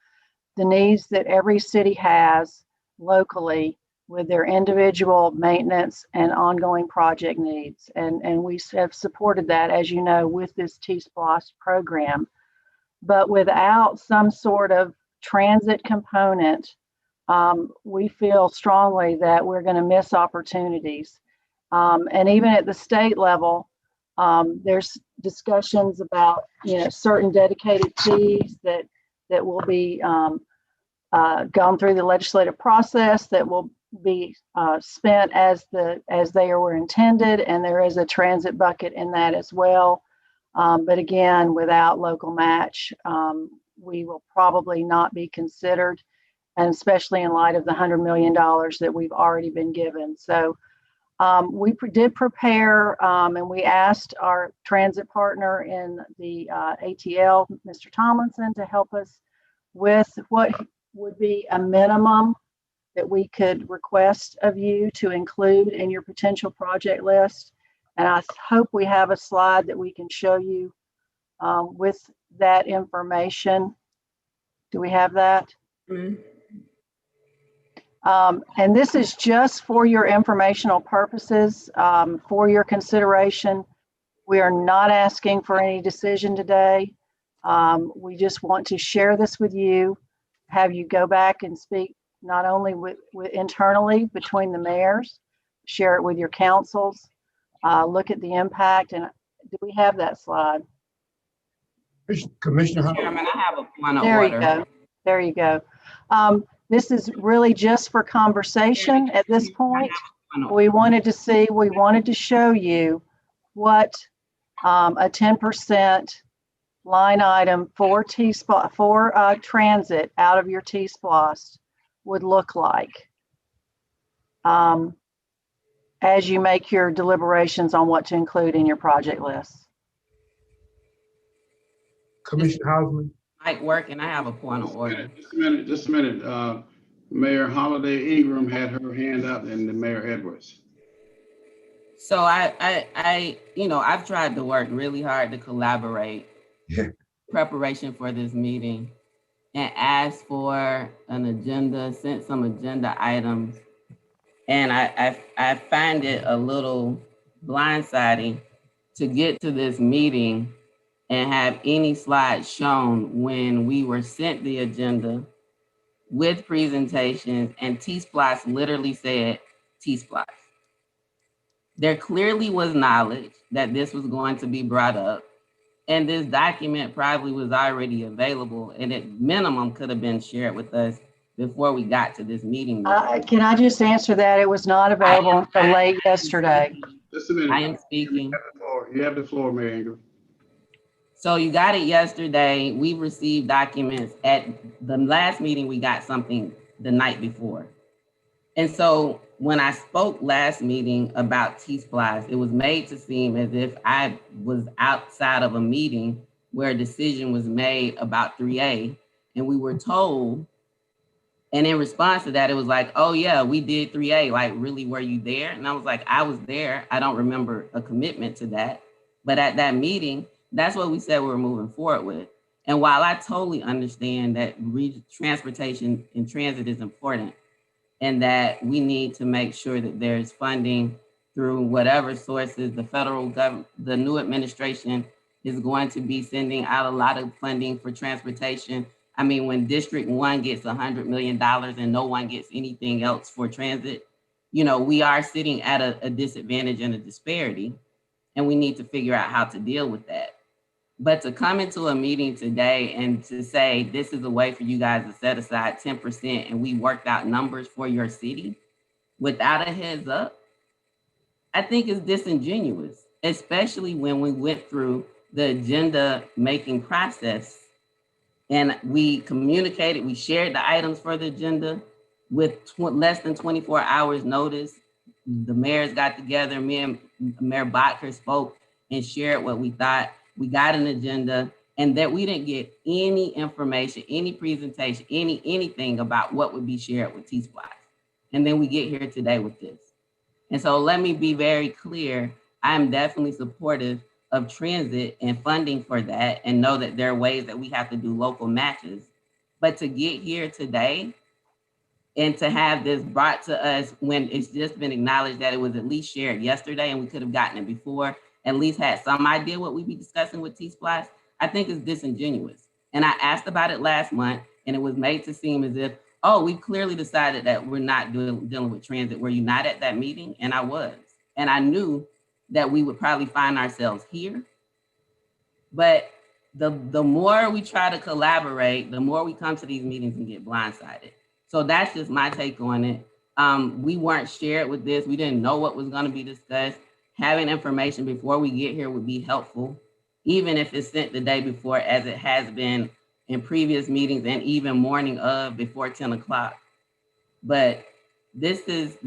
the needs that every city has locally with their individual maintenance and ongoing project needs. And we have supported that, as you know, with this T-SPLOST program. But without some sort of transit component, we feel strongly that we're going to miss opportunities. And even at the state level, there's discussions about, certain dedicated fees that will be gone through the legislative process that will be spent as they were intended, and there is a transit bucket in that as well. But again, without local match, we will probably not be considered, and especially in light of the $100 million that we've already been given. So we did prepare, and we asked our transit partner in the ATL, Mr. Tomlinson, to help us with what would be a minimum that we could request of you to include in your potential project list. And I hope we have a slide that we can show you with that information. Do we have that? Mm-hmm. And this is just for your informational purposes, for your consideration. We are not asking for any decision today. We just want to share this with you, have you go back and speak not only with internally between the mayors, share it with your councils, look at the impact. And do we have that slide? Commissioner Chairman, I have a point of There order. you go. There you go. This is really just for conversation at this point. We wanted to show you what a 10% line item for transit out of your T-SPLOST would look like as you make your deliberations on what to include in your project list. Commissioner Hausman. Mike working, I have a point of order. Just a minute. Mayor Holiday Ingram had her hand up, and then Mayor Edwards. So I've tried to work really hard to collaborate preparation for this meeting and asked for an agenda, sent some agenda items. And I find it a little blindsiding to get to this meeting and have any slides shown when we were sent the agenda with presentations and T-SPLOST literally said T-SPLOST. There clearly was knowledge that this was going to be brought up, and this document probably was already available and at minimum could have been shared with us before we got to this meeting. Can I just answer that? It was not available until late yesterday. Just a minute. I am speaking. You have the floor, Mayor Ingram. So you got it yesterday. We received documents at the last meeting. We got something the night before. And so when I spoke last meeting about T-SPLOST, it was made to seem as if I was outside of a meeting where a decision was made about 3A. And we were told, and in response to that, it was like, oh yeah, we did 3A. Like, really, were you there? And I was like, I was there. I don't remember a commitment to that. But at that meeting, that's what we said we were moving forward with. And while I totally understand that transportation and transit is important, and that we need to make sure that there's funding through whatever sources the federal government, the new administration is going to be sending out a lot of funding for transportation. I mean, when District 1 gets $100 million and no one gets anything else for transit, we are sitting at a disadvantage and a disparity, and we need to figure out how to deal with that. But to come into a meeting today and to say, this is a way for you guys to set aside 10% and we worked out numbers for your city without a heads up, I think is disingenuous, especially when we went through the agenda making process and we communicated, we shared the items for the agenda with less than 24 hours notice. The mayors got together, me and Mayor Botker spoke and shared what we thought. We got an agenda, and that we didn't get any information, any presentation, anything about what would be shared with T-Splice. And then we get here today with this. And so let me be very clear, I'm definitely supportive of transit and funding for that, and know that there are ways that we have to do local matches. But to get here today and to have this brought to us when it's just been acknowledged that it was at least shared yesterday and we could have gotten it before, at least had some idea what we'd be discussing with T-Splice, I think is disingenuous. And I asked about it last month and it was made to seem as if, oh, we've clearly decided that we're not dealing with transit. Were you not at that meeting? And I was. And I knew that we would probably find ourselves here. But the more we try to collaborate, the more we come to these meetings and get blindsided. So that's just my take on it. We weren't shared with this. We didn't know what was going to be discussed. Having information before we get here would be helpful, even if it's sent the day before, as it has been in previous meetings and even morning of before 10 o'clock. But this is,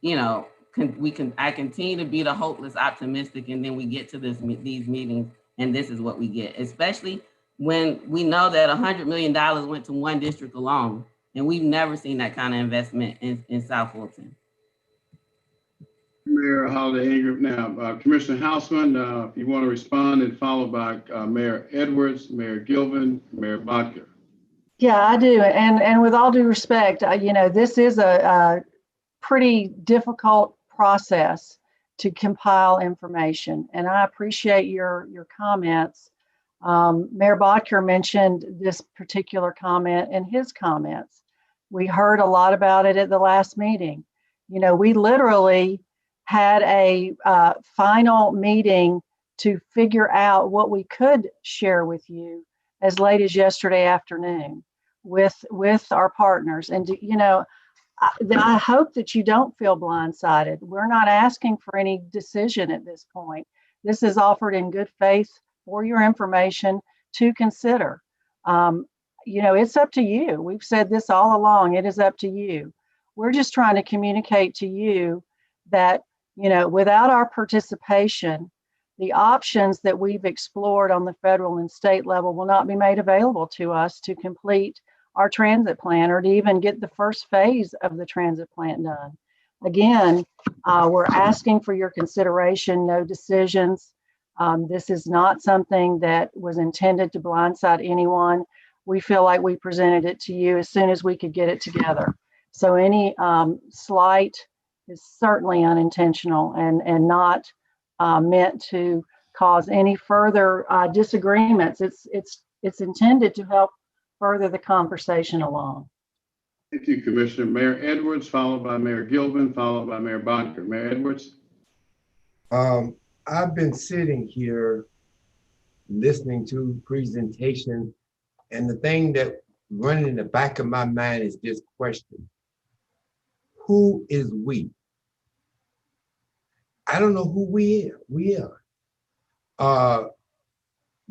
I continue to be the hopeless optimistic, and then we get to these meetings and this is what we get, especially when we know that $100 million went to one district alone, and we've never seen that kind of investment in South Fulton. Mayor Holiday Ingram. Now, Commissioner Houseman, if you want to respond, and followed by Mayor Edwards, Mayor Gilvin, Mayor Botker. Yeah, I do. And with all due respect, this is a pretty difficult process to compile information. And I appreciate your comments. Mayor Botker mentioned this particular comment in his comments. We heard a lot about it at the last meeting. We literally had a final meeting to figure out what we could share with you as late as yesterday afternoon with our partners. And I hope that you don't feel blindsided. We're not asking for any decision at this point. This is offered in good faith for your information to consider. It's up to you. We've said this all along. It is up to you. We're just trying to communicate to you that, without our participation, the options that we've explored on the federal and state level will not be made available to us to complete our transit plan or to even get the first phase of the transit plan done. Again, we're asking for your consideration, no decisions. This is not something that was intended to blindside anyone. We feel like we presented it to you as soon as we could get it together. So any slight is certainly unintentional and not meant to cause any further disagreements. It's intended to help further the conversation along. Thank you, Commissioner. Mayor Edwards, followed by Mayor Gilvin, followed by Mayor Botker. Mayor Edwards. I've been sitting here listening to presentation, and the thing that running in the back of my mind is this question: who is we? I don't know who we are.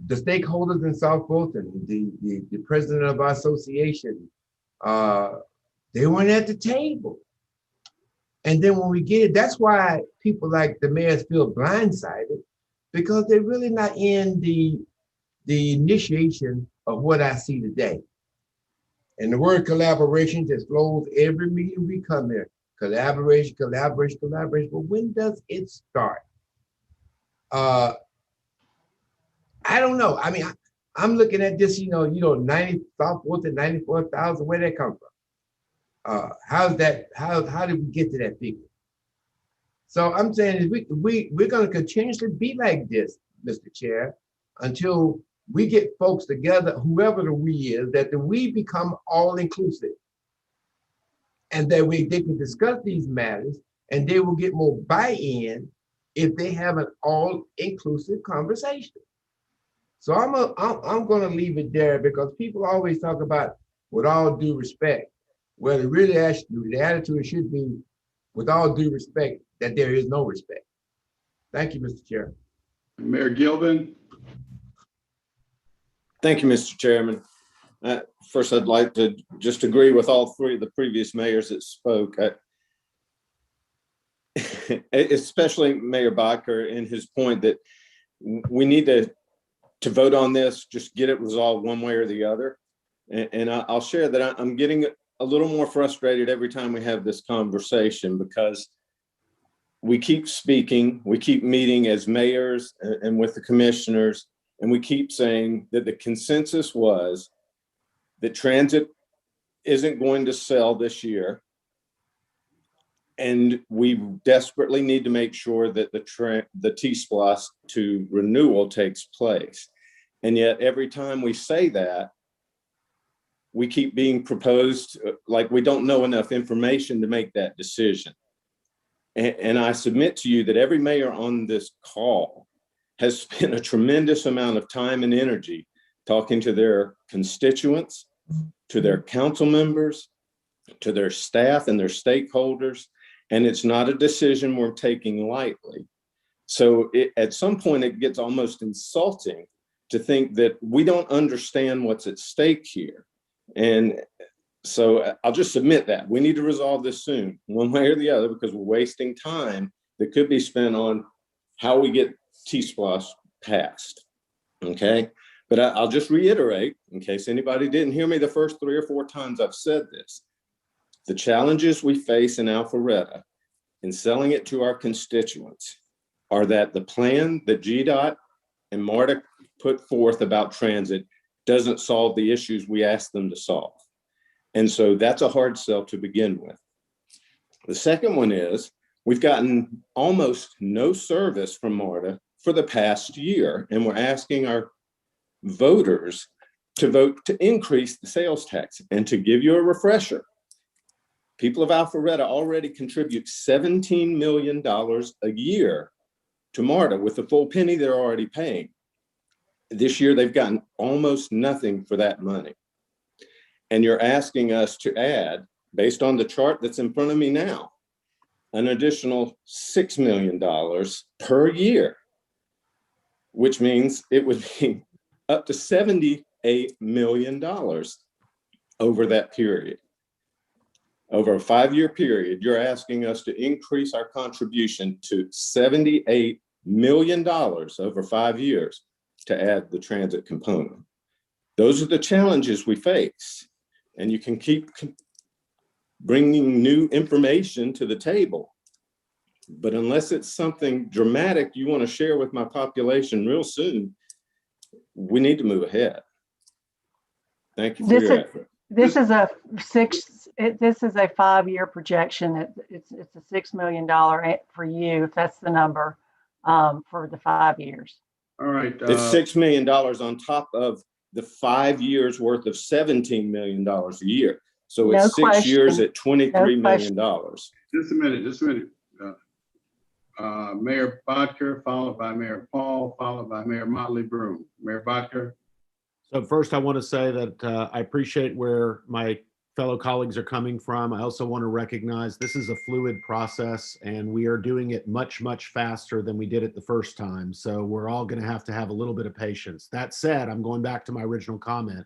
The stakeholders in South Fulton, the president of our association, they weren't at the table. And then when we get it, that's why people like the mayors feel blindsided, because they're really not in the initiation of what I see today. And the word collaboration just flows every meeting we come here. Collaboration, collaboration, collaboration. But when does it start? I don't know. I mean, I'm looking at this, 90 South Fulton, 94,000. Where did that come from? How's that? How did we get to that figure? So I'm saying is we're going to continuously be like this, Mr. Chair, until we get folks together, whoever the we is, that the we become all inclusive. and that way they can discuss these matters, and they will get more buy-in if they have an all-inclusive conversation. So I'm gonna leave it there, because people always talk about with all due respect. Well, it really actually, the attitude should be with all due respect, that there is no respect. Thank you, Mr. Chair. Mayor Gilvin. Thank you, Mr. Chairman. First, I'd like to just agree with all three of the previous mayors that spoke. Especially Mayor Bacher in his point that we need to vote on this, just get it resolved one way or the other. And I'll share that I'm getting a little more frustrated every time we have this conversation, because we keep speaking, we keep meeting as mayors and with the commissioners, and we keep saying that the consensus was that transit isn't going to sell this year. And we desperately need to make sure that the T-Splosh to renewal takes place. And yet every time we say that, we keep being proposed, like we don't know enough information to make that decision. And I submit to you that every mayor on this call has spent a tremendous amount of time and energy talking to their constituents, to their council members, to their staff and their stakeholders. And it's not a decision we're taking lightly. So at some point, it gets almost insulting to think that we don't understand what's at stake here. And so I'll just submit that we need to resolve this soon, one way or the other, because we're wasting time that could be spent on how we get T-Splosh passed. Okay. But I'll just reiterate, in case anybody didn't hear me the first 3 or 4 times I've said this, the challenges we face in Alpharetta in selling it to our constituents are that the plan that GDOT and MARTA put forth about transit doesn't solve the issues we asked them to solve. And so that's a hard sell to begin with. The second one is we've gotten almost no service from MARTA for the past year, and we're asking our voters to vote to increase the sales tax. And to give you a refresher, people of Alpharetta already contribute $17 million a year to MARTA with the full penny they're already paying. This year, they've gotten almost nothing for that money. And you're asking us to add, based on the chart that's in front of me now, an additional $6 million per year, which means it would be up to $78 million over that period. Over a 5-year period, you're asking us to increase our contribution to $78 million over 5 years to add the transit component. Those are the challenges we face. And you can keep bringing new information to the table. But unless it's something dramatic you want to share with my population real soon, we need to move ahead. Thank you for your effort. This is a 5-year projection. It's a $6 million for you, if that's the number, for the 5 years. All right. It's $6 million on top of the 5 years worth of $17 million a year. So it's 6 years at $23 million. Just a minute. Mayor Bodker, followed by Mayor Paul, followed by Mayor Motley Broom. Mayor Bodker. So first, I want to say that I appreciate where my fellow colleagues are coming from. I also want to recognize this is a fluid process, and we are doing it much, much faster than we did it the first time. So we're all going to have a little bit of patience. That said, I'm going back to my original comment.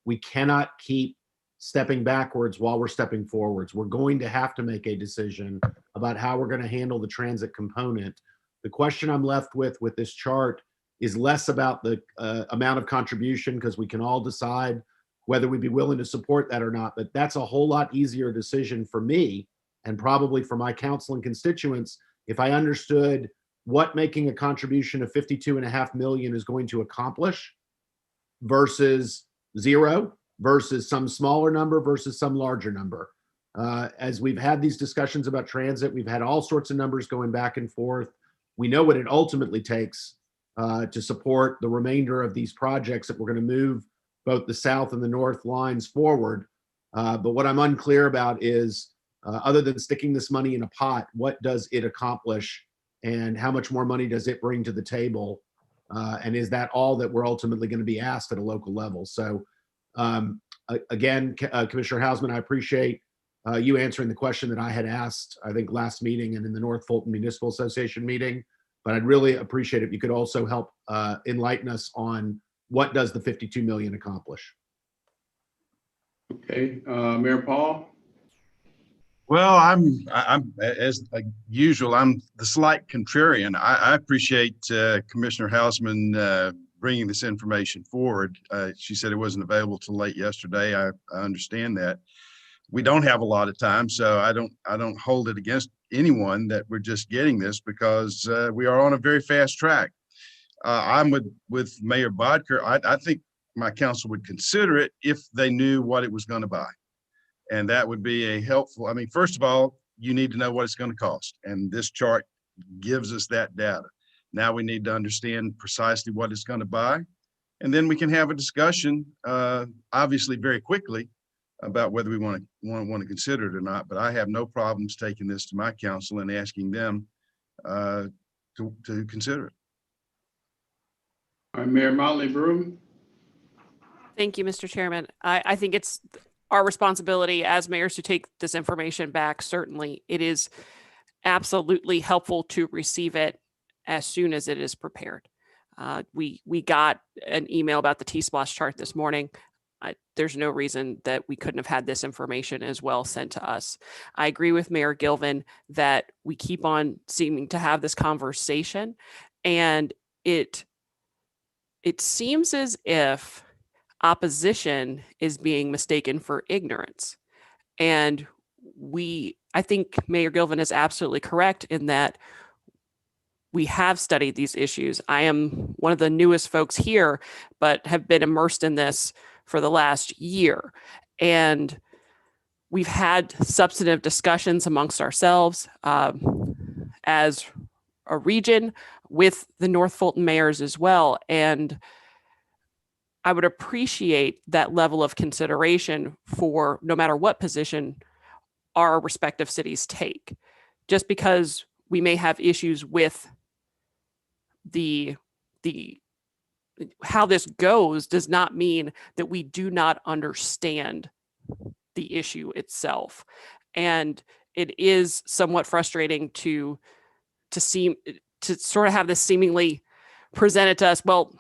We cannot keep stepping backwards while we're stepping forwards. We're going to have to make a decision about how we're going to handle the transit component. The question I'm left with this chart is less about the amount of contribution, because we can all decide whether we'd be willing to support that or not. But that's a whole lot easier decision for me, and probably for my council and constituents, if I understood what making a contribution of $52.5 million is going to accomplish versus zero, versus some smaller number versus some larger number. As we've had these discussions about transit, we've had all sorts of numbers going back and forth. We know what it ultimately takes to support the remainder of these projects that we're going to move both the south and the north lines forward. But what I'm unclear about is Other than sticking this money in a pot, what does it accomplish? And how much more money does it bring to the table? And is that all that we're ultimately going to be asked at a local level? So again, Commissioner Hausman, I appreciate you answering the question that I had asked, I think last meeting and in the North Fulton Municipal Association meeting, but I'd really appreciate it if you could also help enlighten us on what does the 52 million accomplish? Okay, Mayor Paul? Well, I'm as usual, I'm the slight contrarian. I appreciate Commissioner Hausman bringing this information forward. She said it wasn't available till late yesterday. I understand that. We don't have a lot of time, so I don't hold it against anyone that we're just getting this, because we are on a very fast track. I'm with Mayor Bodker. I think my council would consider it if they knew what it was going to buy. And that would be a helpful, I mean, first of all, you need to know what it's going to cost. And this chart gives us that data. Now we need to understand precisely what it's going to buy. And then we can have a discussion, obviously very quickly, about whether we want to consider it or not. But I have no problems taking this to my council and asking them to consider it. All right, Mayor Motley Brew. Thank you, Mr. Chairman. I think it's our responsibility as mayors to take this information back. Certainly, it is absolutely helpful to receive it as soon as it is prepared. We got an email about the T-Splosh chart this morning. There's no reason that we couldn't have had this information as well sent to us. I agree with Mayor Gilvin that we keep on seeming to have this conversation, and it seems as if opposition is being mistaken for ignorance. And I think Mayor Gilvin is absolutely correct in that we have studied these issues. I am one of the newest folks here, but have been immersed in this for the last year. And we've had substantive discussions amongst ourselves as a region with the North Fulton mayors as well. And I would appreciate that level of consideration for no matter what position our respective cities take. Just because we may have issues with the how this goes does not mean that we do not understand the issue itself. And it is somewhat frustrating to sort of have this seemingly presented to us. Well,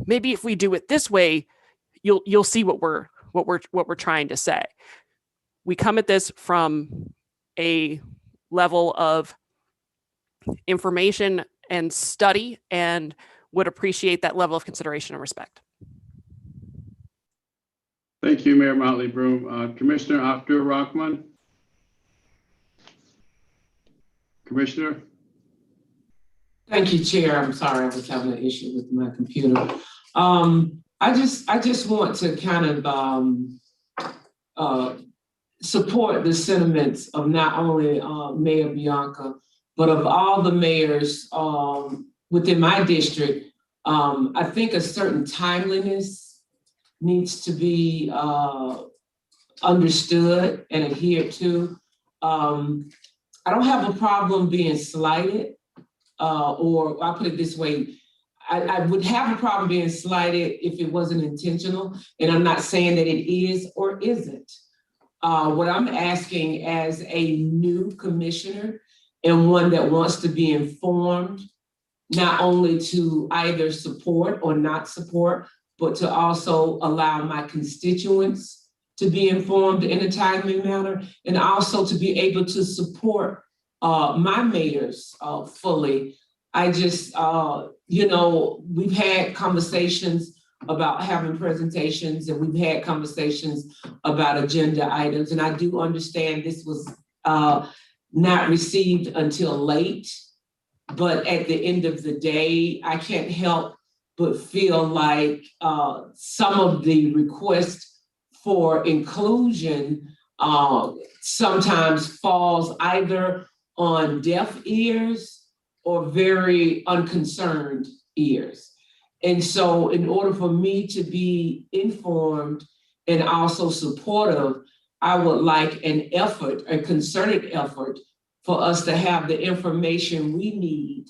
maybe if we do it this way, you'll see what we're trying to say. We come at this from a level of information and study, and would appreciate that level of consideration and respect. Thank you, Mayor Motley Broom. Commissioner Abdur Rahman. Commissioner. Thank you, Chair. I'm sorry, I was having an issue with my computer. I just want to kind of support the sentiments of not only Mayor Bianca, but of all the mayors within my district. I think a certain timeliness needs to be understood and adhered to. I don't have a problem being slighted, or I'll put it this way, I would have a problem being slighted if it wasn't intentional, and I'm not saying that it is or isn't. What I'm asking as a new commissioner and one that wants to be informed, not only to either support or not support, but to also allow my constituents to be informed in a timely manner, and also to be able to support my mayors fully. I just, we've had conversations about having presentations, and we've had conversations about agenda items, and I do understand this was not received until late, but at the end of the day, I can't help but feel like some of the requests for inclusion sometimes falls either on deaf ears or very unconcerned ears. And so in order for me to be informed and also supportive, I would like an effort, a concerted effort for us to have the information we need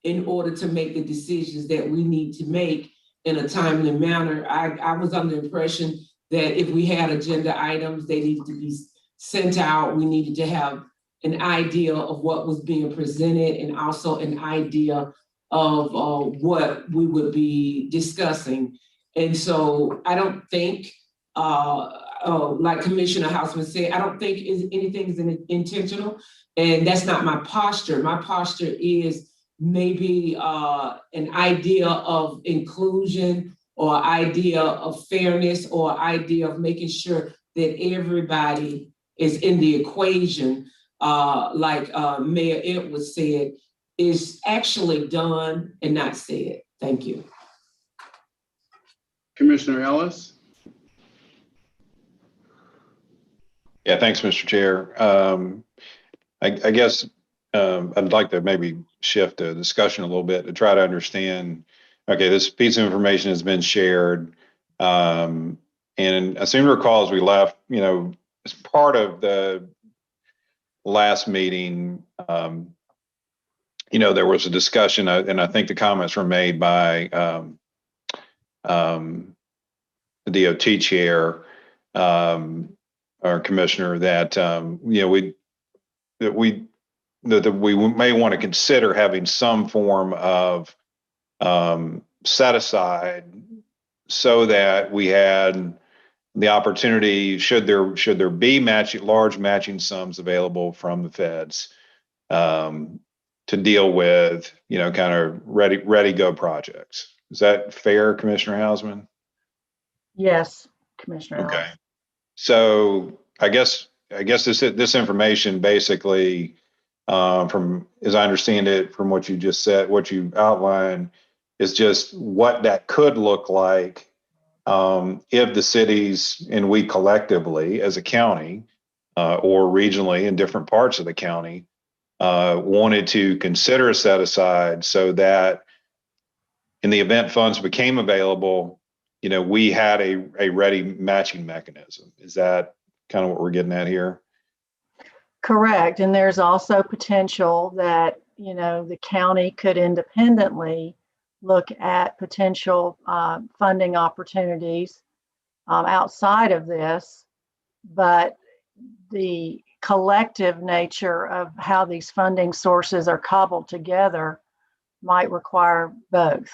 in order to make the decisions that we need to make in a timely manner. I was under the impression that if we had agenda items, they needed to be sent out. We needed to have an idea of what was being presented and also an idea of what we would be discussing. And so I don't think, like Commissioner Houseman said, I don't think anything is intentional, and that's not my posture. My posture is maybe an idea of inclusion or idea of fairness or idea of making sure that everybody is in the equation, like Mayor Edwards said, is actually done and not said. Thank you. Commissioner Ellis? Yeah, thanks, Mr. Chair. I guess I'd like to maybe shift the discussion a little bit to try to understand, okay, this piece of information has been shared. And I seem to recall as we left, as part of the last meeting, there was a discussion, and I think the comments were made by the DOT chair, our commissioner, that we may want to consider having some form of set aside so that we had the opportunity, should there be large matching sums available from the feds, to deal with, kind of ready go projects. Is that fair, Commissioner Hausman? Yes, Commissioner. Okay. So I guess this information basically, from, as I understand it, from what you just said, what you outlined, is just what that could look like if the cities and we collectively as a county or regionally in different parts of the county wanted to consider a set aside so that in the event funds became available, we had a ready matching mechanism. Is that kind of what we're getting at here? Correct. And there's also potential that, the county could independently look at potential funding opportunities outside of this, but the collective nature of how these funding sources are cobbled together might require both.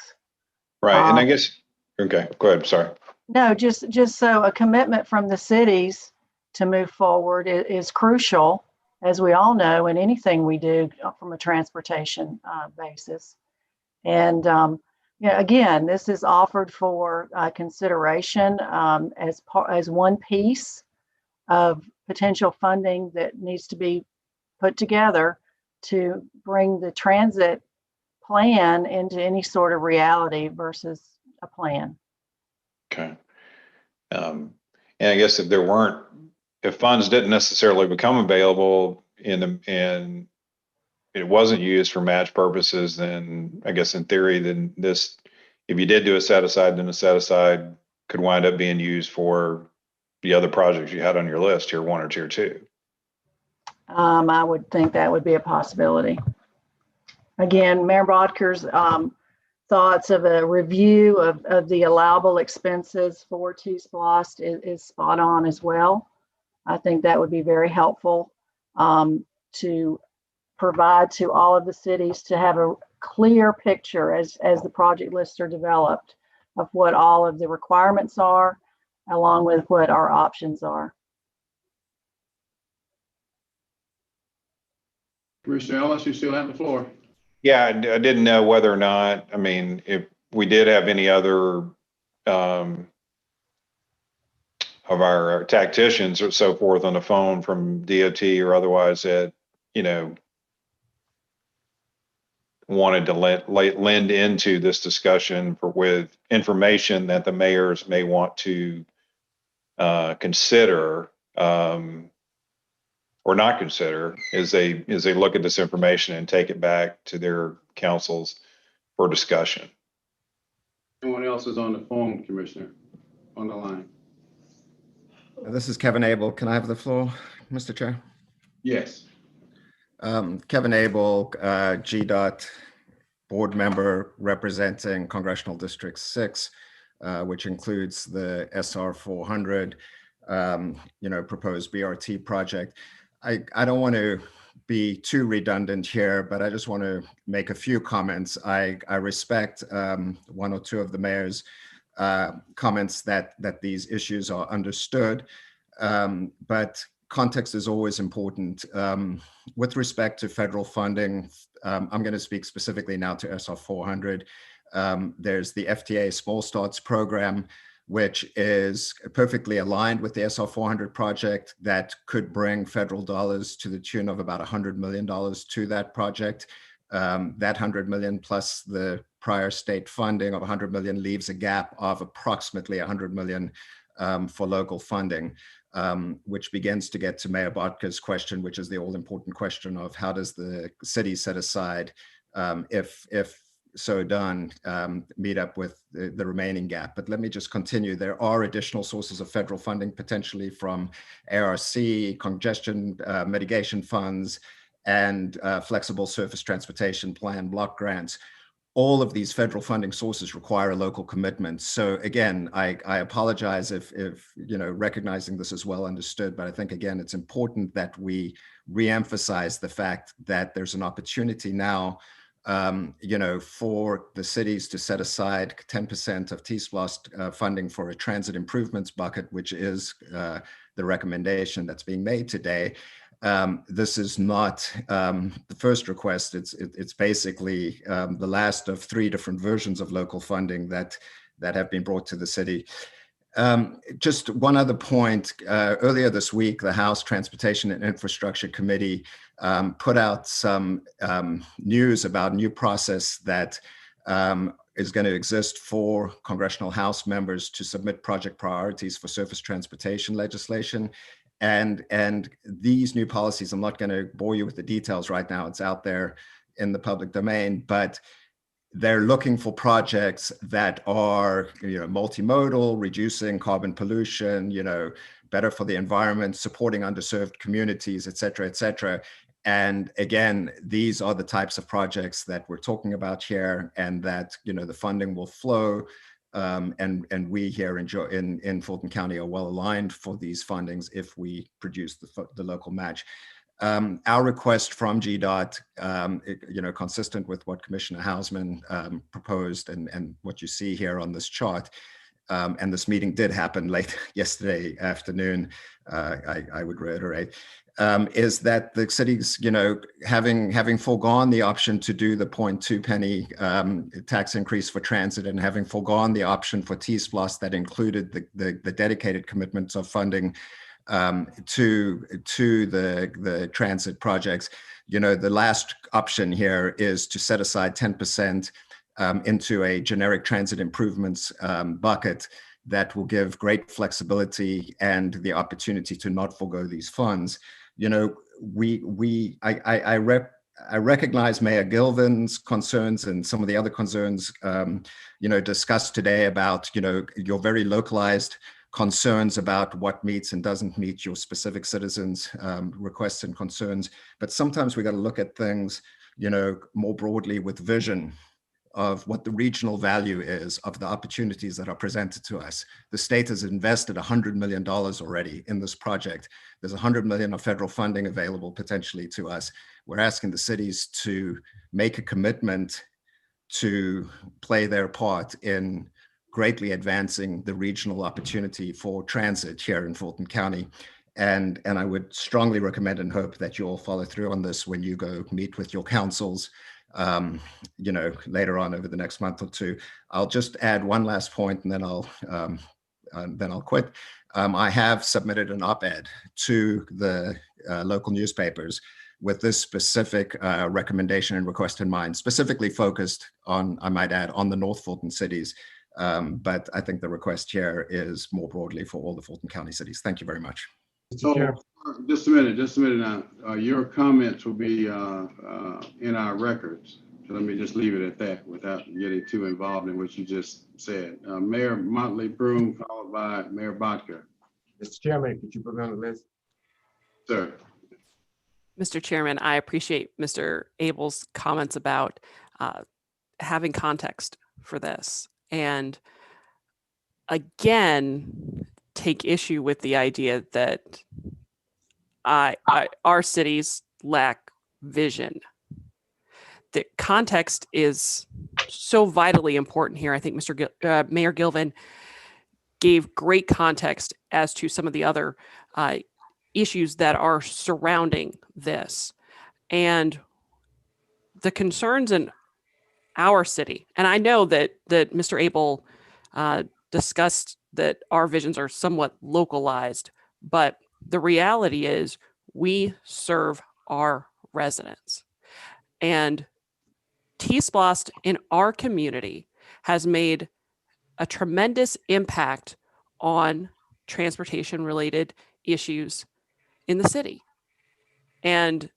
Right. And I guess, okay, go ahead. Sorry. No, just so a commitment from the cities to move forward is crucial, as we all know, in anything we do from a transportation basis. And again, this is offered for consideration as one piece of potential funding that needs to be put together to bring the transit plan into any sort of reality versus a plan. Okay. And I guess if funds didn't necessarily become available and it wasn't used for match purposes, then I guess in theory, then if you did do a set aside, then the set aside could wind up being used for the other projects you had on your list, tier 1 or tier 2. I would think that would be a possibility. Again, Mayor Bodker's thoughts of a review of the allowable expenses for T-SPLOST is spot on as well. I think that would be very helpful to provide to all of the cities to have a clear picture as the project lists are developed of what all of the requirements are, along with what our options are. Commissioner Ellis, you still have the floor. Yeah, I didn't know whether or not, if we did have any other of our tacticians or so forth on the phone from DOT or otherwise that, wanted to lend into this discussion with information that the mayors may want to consider or not consider as they look at this information and take it back to their councils for discussion. Anyone else is on the phone, Commissioner, on the line? This is Kevin Abel. Can I have the floor, Mr. Chair? Yes. Kevin Abel, GDOT board member representing Congressional District 6, which includes the SR 400, proposed BRT project. I don't want to be too redundant here, but I just want to make a few comments. I respect one or two of the mayor's comments that these issues are understood, but context is always important. With respect to federal funding, I'm going to speak specifically now to SR 400. There's the FTA Small Starts program, which is perfectly aligned with the SR 400 project that could bring federal dollars to the tune of about $100 million to that project. That 100 million plus the prior state funding of 100 million leaves a gap of approximately 100 million for local funding, which begins to get to Mayor Botka's question, which is the all-important question of how does the city set aside, if so done, meet up with the remaining gap. But let me just continue. There are additional sources of federal funding, potentially from ARC, congestion mitigation funds, and flexible surface transportation plan block grants. All of these federal funding sources require a local commitment. So again, I apologize if recognizing this is well understood, but I think again, it's important that we reemphasize the fact that there's an opportunity now for the cities to set aside 10% of TSPLOST funding for a transit improvements bucket, which is the recommendation that's being made today. This is not the first request. It's basically the last of 3 different versions of local funding that have been brought to the city. Just one other point. Earlier this week, the House Transportation and Infrastructure Committee put out some news about a new process that is going to exist for congressional House members to submit project priorities for surface transportation legislation. And these new policies, I'm not going to bore you with the details right now, it's out there in the public domain, but they're looking for projects that are multimodal, reducing carbon pollution, better for the environment, supporting underserved communities, et cetera, et cetera. And again, these are the types of projects that we're talking about here, and that the funding will flow. And we here in Fulton County are well aligned for these fundings if we produce the local match. Our request from GDOT, consistent with what Commissioner Hausman proposed and what you see here on this chart, and this meeting did happen late yesterday afternoon, I would reiterate, is that the cities, having foregone the option to do the 0.2 penny tax increase for transit, and having foregone the option for TSPLOST that included the dedicated commitments of funding to the transit projects, the last option here is to set aside 10% into a generic transit improvements bucket that will give great flexibility and the opportunity to not forego these funds. I recognize Mayor Gilvin's concerns and some of the other concerns, discussed today about, your very localized concerns about what meets and doesn't meet your specific citizens' requests and concerns. But sometimes we got to look at things, more broadly with vision of what the regional value is of the opportunities that are presented to us. The state has invested $100 million already in this project. There's $100 million of federal funding available potentially to us. We're asking the cities to make a commitment to play their part in greatly advancing the regional opportunity for transit here in Fulton County. And I would strongly recommend and hope that you all follow through on this when you go meet with your councils, later on over the next month or 2. I'll just add one last point, and then I'll quit. I have submitted an op-ed to the local newspapers with this specific recommendation and request in mind, specifically focused on, I might add, on the North Fulton cities. But I think the request here is more broadly for all the Fulton County cities. Thank you very much. So, just a minute now. Your comments will be in our records. So let me just leave it at that without getting too involved in what you just said. Mayor Motley Broom, followed by Mayor Botka. Mr. Chairman, could you put me on the list? Sir. Mr. Chairman, I appreciate Mr. Abel's comments about having context for this. And again, take issue with the idea that our cities lack vision. The context is so vitally important here. I think Mayor Gilvin gave great context as to some of the other issues that are surrounding this and the concerns in our city. And I know that Mr. Abel discussed that our visions are somewhat localized, but the reality is we serve our residents. And T-Splost in our community has made a tremendous impact on transportation related issues in the city. And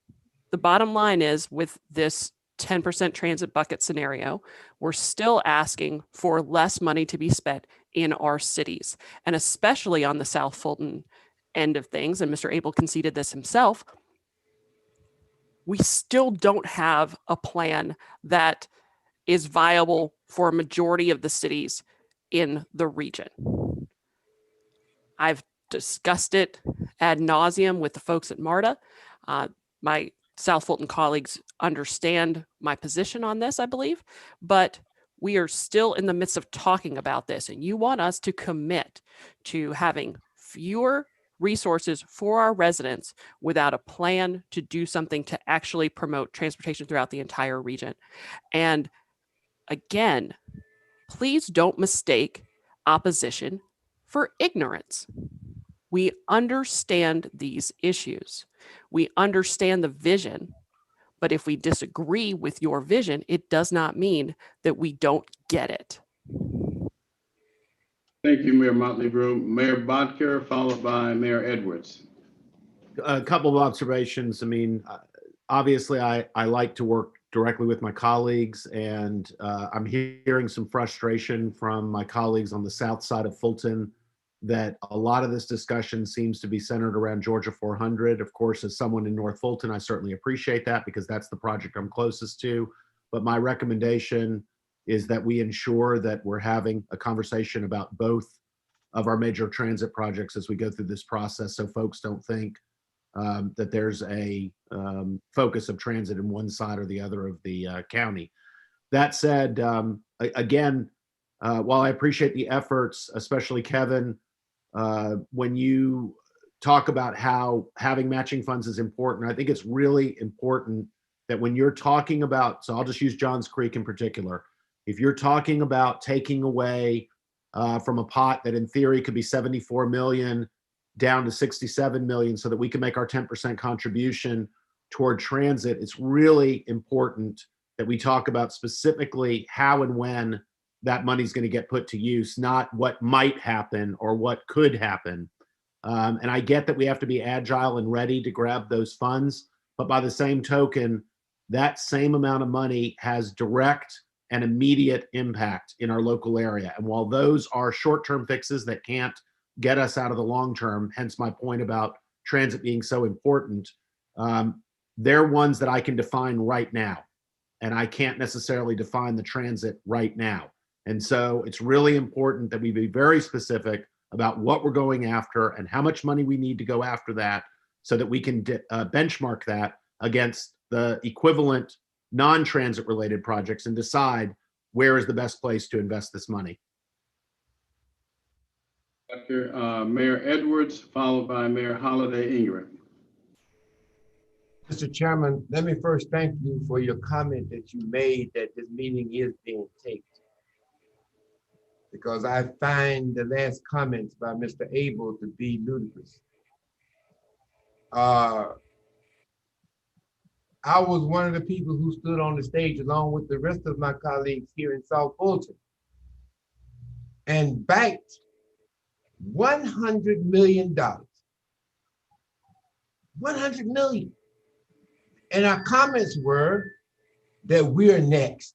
the bottom line is, with this 10% transit bucket scenario, we're still asking for less money to be spent in our cities, and especially on the South Fulton end of things. And Mr. Abel conceded this himself. We still don't have a plan that is viable for a majority of the cities in the region. I've discussed it ad nauseum with the folks at MARTA. My South Fulton colleagues understand my position on this, I believe, but we are still in the midst of talking about this, and you want us to commit to having fewer resources for our residents without a plan to do something to actually promote transportation throughout the entire region. And again, please don't mistake opposition for ignorance. We understand these issues. We understand the vision, but if we disagree with your vision, it does not mean that we don't get it. Thank you, Mayor Motley Broom. Mayor Bodker, followed by Mayor Edwards. A couple of observations. I mean, obviously, I like to work directly with my colleagues, and I'm hearing some frustration from my colleagues on the south side of Fulton that a lot of this discussion seems to be centered around Georgia 400. Of course, as someone in North Fulton, I certainly appreciate that because that's the project I'm closest to. But my recommendation is that we ensure that we're having a conversation about both of our major transit projects as we go through this process, so folks don't think that there's a focus of transit in one side or the other of the county. That said, again, while I appreciate the efforts, especially Kevin, when you talk about how having matching funds is important, I think it's really important that when you're talking about, so I'll just use Johns Creek in particular, if you're talking about taking away from a pot that in theory could be 74 million down to 67 million so that we can make our 10% contribution toward transit, it's really important that we talk about specifically how and when that money's going to get put to use, not what might happen or what could happen. And I get that we have to be agile and ready to grab those funds, but by the same token, that same amount of money has direct and immediate impact in our local area. And while those are short-term fixes that can't get us out of the long term, hence my point about transit being so important, they're ones that I can define right now. And I can't necessarily define the transit right now. And so it's really important that we be very specific about what we're going after and how much money we need to go after that so that we can benchmark that against the equivalent non-transit related projects and decide where is the best place to invest this money. Mayor Edwards, followed by Mayor Holiday Ingram. Mr. Chairman, let me first thank you for your comment that you made that this meeting is being taped. Because I find the last comments by Mr. Abel to be ludicrous. I was one of the people who stood on the stage along with the rest of my colleagues here in South Fulton and backed $100 million. 100 million. And our comments were that we're next.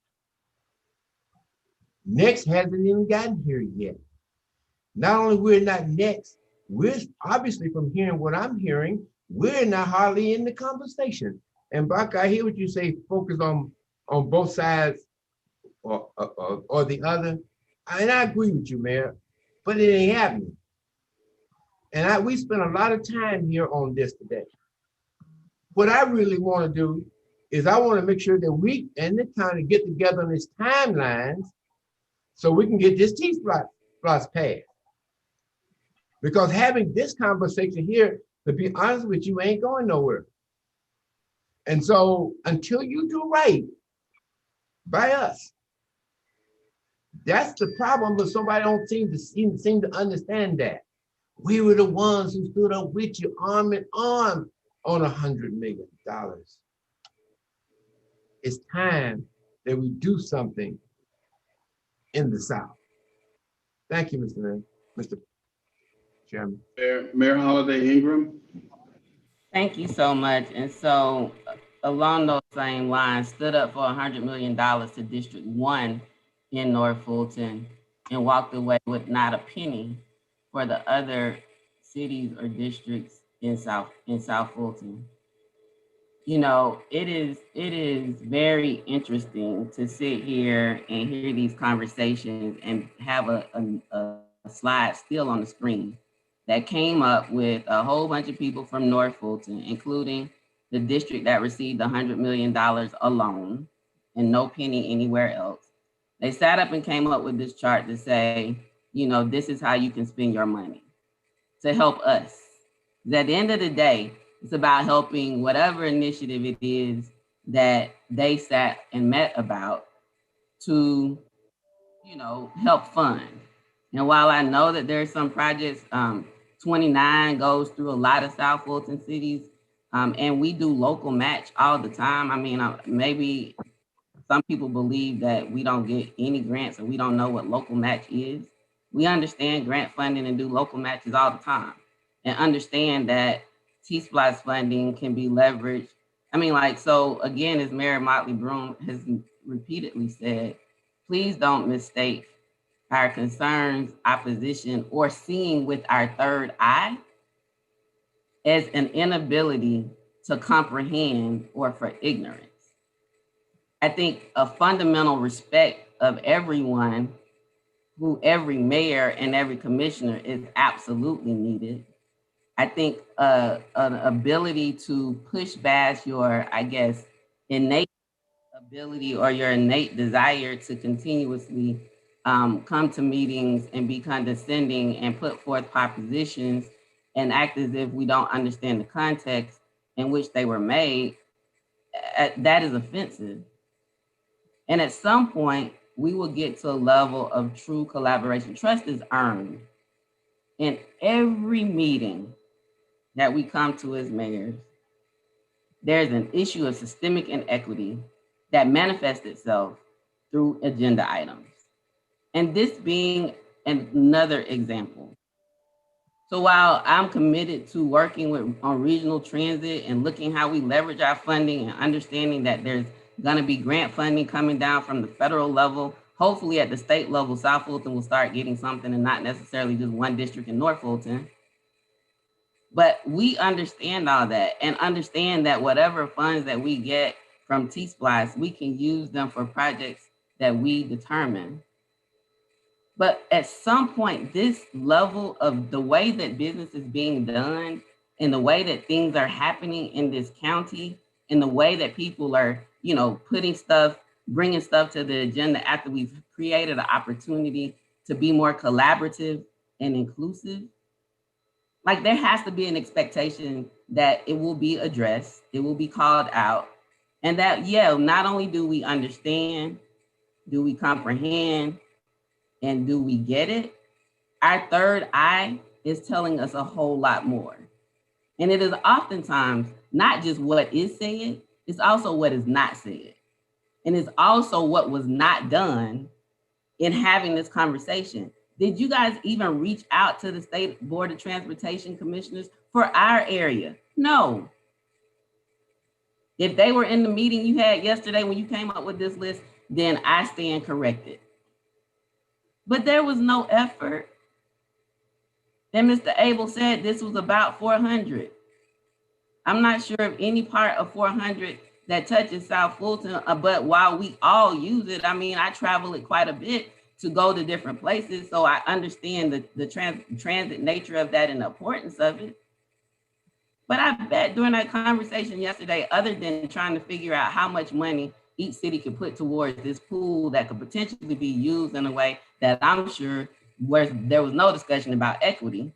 Next hasn't even gotten here yet. Not only we're not next, we're obviously, from hearing what I'm hearing, we're not hardly in the conversation. And Buck, I hear what you say, focus on both sides or the other. And I agree with you, Mayor, but it ain't happening. And we spent a lot of time here on this today. What I really want to do is I want to make sure that we and the county get together on these timelines so we can get this T-Splosh passed. Because having this conversation here, to be honest with you, ain't going nowhere. And so until you do right by us, that's the problem, but somebody don't seem to understand that. We were the ones who stood up with you arm in arm on $100 million. It's time that we do something in the South. Thank you, Mr. Chairman. Mayor Holiday Ingram. Thank you so much. And so along those same lines, stood up for $100 million to District 1 in North Fulton and walked away with not a penny for the other cities or districts in South Fulton. You know, it is very interesting to sit here and hear these conversations and have a slide still on the screen that came up with a whole bunch of people from North Fulton, including the district that received $100 million alone and no penny anywhere else. They sat up and came up with this chart to say, you know, this is how you can spend your money to help us. At the end of the day, it's about helping whatever initiative it is that they sat and met about to, you know, help fund. And while I know that there's some projects, 29 goes through a lot of South Fulton cities, and we do local match all the time. I mean, maybe some people believe that we don't get any grants or we don't know what local match is. We understand grant funding and do local matches all the time and understand that T-Splosh funding can be leveraged. I mean, like, so again, as Mayor Motley Broom has repeatedly said, please don't mistake our concerns, opposition, or seeing with our third eye as an inability to comprehend or for ignorance. I think a fundamental respect of everyone, every mayor and every commissioner is absolutely needed. I think an ability to push past your, I guess, innate ability or your innate desire to continuously come to meetings and be condescending and put forth propositions and act as if we don't understand the context in which they were made, that is offensive. And at some point, we will get to a level of true collaboration. Trust is earned in every meeting that we come to as mayors. There's an issue of systemic inequity that manifests itself through agenda items. And this being another example. So while I'm committed to working on regional transit and looking how we leverage our funding and understanding that there's gonna be grant funding coming down from the federal level, hopefully at the state level, South Fulton will start getting something and not necessarily just one district in North Fulton. But we understand all that and understand that whatever funds that we get from T-Splosh, we can use them for projects that we determine. But at some point, this level of the way that business is being done and the way that things are happening in this county and the way that people are, you know, bringing stuff to the agenda after we've created an opportunity to be more collaborative and inclusive, like there has to be an expectation that it will be addressed, it will be called out, and that, yeah, not only do we understand, do we comprehend, and do we get it, our third eye is telling us a whole lot more. And it is oftentimes not just what is said, it's also what is not said. And it's also what was not done in having this conversation. Did you guys even reach out to the State Board of Transportation commissioners for our area? No. If they were in the meeting you had yesterday when you came up with this list, then I stand corrected. But there was no effort. Then Mr. Abel said this was about 400. I'm not sure of any part of 400 that touches South Fulton, but while we all use it, I mean, I travel it quite a bit to go to different places, so I understand the transit nature of that and the importance of it. But I bet during that conversation yesterday, other than trying to figure out how much money each city could put towards this pool that could potentially be used in a way that I'm sure where there was no discussion about equity,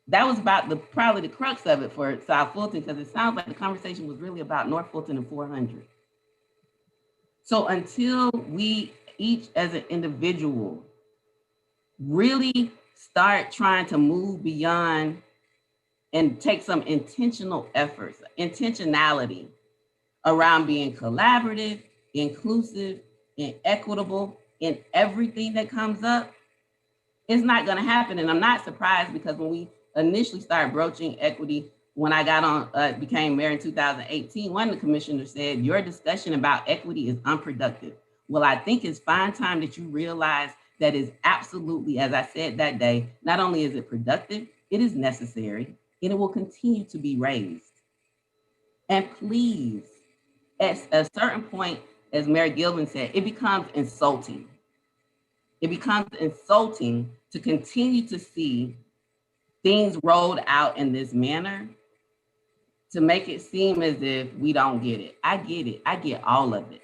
that was about probably the crux of it for South Fulton, because it sounds like the conversation was really about North Fulton and 400. So until we each as an individual really start trying to move beyond and take some intentional efforts, intentionality around being collaborative, inclusive, and equitable in everything that comes up, it's not going to happen. And I'm not surprised, because when we initially started broaching equity, when I got on, became mayor in 2018, one of the commissioners said, your discussion about equity is unproductive. Well, I think it's fine time that you realize that is absolutely, as I said that day, not only is it productive, it is necessary, and it will continue to be raised. And please, at a certain point, as Mayor Gilvin said, it becomes insulting. It becomes insulting to continue to see things rolled out in this manner to make it seem as if we don't get it. I get it. I get all of it.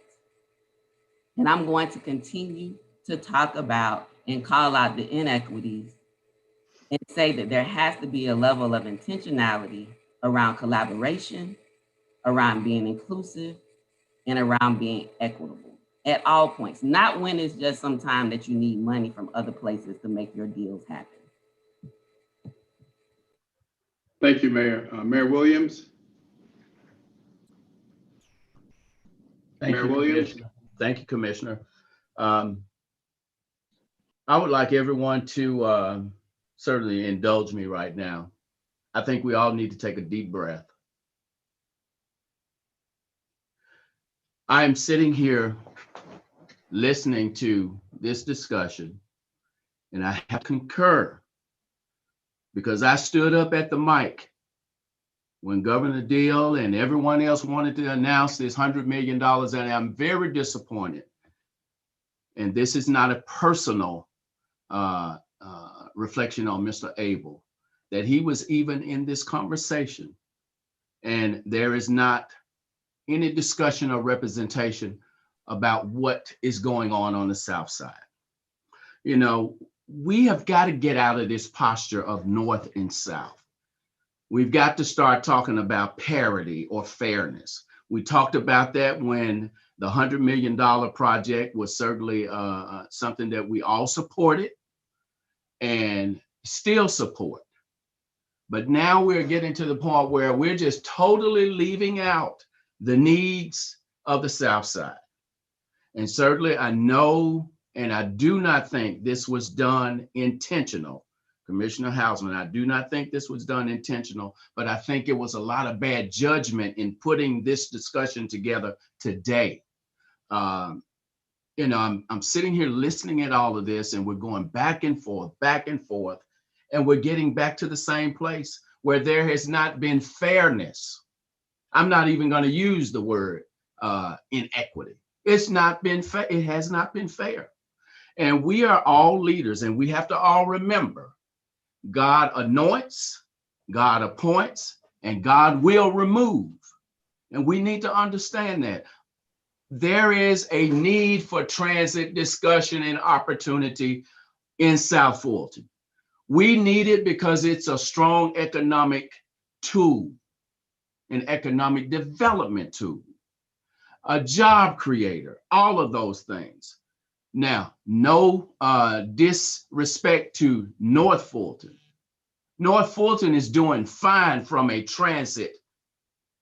And I'm going to continue to talk about and call out the inequities and say that there has to be a level of intentionality around collaboration, around being inclusive, and around being equitable at all points, not when it's just some time that you need money from other places to make your deals happen. Thank you, Mayor. Mayor Williams? Thank Mayor you, Williams? Commissioner. Thank you, Commissioner. I would like everyone to certainly indulge me right now. I think we all need to take a deep breath. I am sitting here listening to this discussion, and I have to concur, because I stood up at the mic when Governor Deal and everyone else wanted to announce this $100 million, and I'm very disappointed. And this is not a personal reflection on Mr. Abel, that he was even in this conversation. And there is not any discussion or representation about what is going on the South Side. You know, we have got to get out of this posture of North and South. We've got to start talking about parity or fairness. We talked about that when the $100 million project was certainly something that we all supported and still support. But now we're getting to the point where we're just totally leaving out the needs of the South Side. And certainly I know, and I do not think this was done intentional. Commissioner Hausman, I do not think this was done intentional, but I think it was a lot of bad judgment in putting this discussion together today. You know, I'm sitting here listening at all of this, and we're going back and forth, and we're getting back to the same place where there has not been fairness. I'm not even going to use the word inequity. It's not been fair. It has not been fair. And we are all leaders, and we have to all remember, God anoints, God appoints, and God will remove. And we need to understand that. There is a need for transit discussion and opportunity in South Fulton. We need it because it's a strong economic tool, an economic development tool, a job creator, all of those things. Now, no disrespect to North Fulton. North Fulton is doing fine from a transit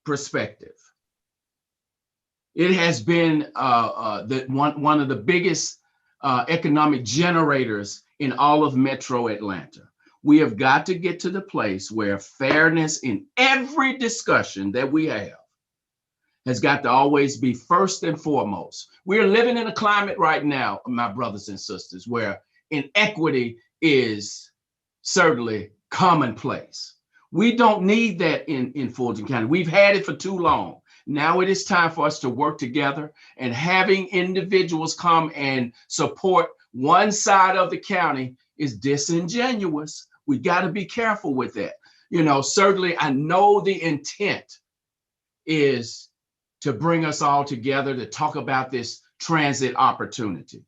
perspective. It has been one of the biggest economic generators in all of Metro Atlanta. We have got to get to the place where fairness in every discussion that we have has got to always be first and foremost. We're living in a climate right now, my brothers and sisters, where inequity is certainly commonplace. We don't need that in Fulton County. We've had it for too long. Now it is time for us to work together, and having individuals come and support one side of the county is disingenuous. We got to be careful with that. You know, certainly I know the intent is to bring us all together to talk about this transit opportunity,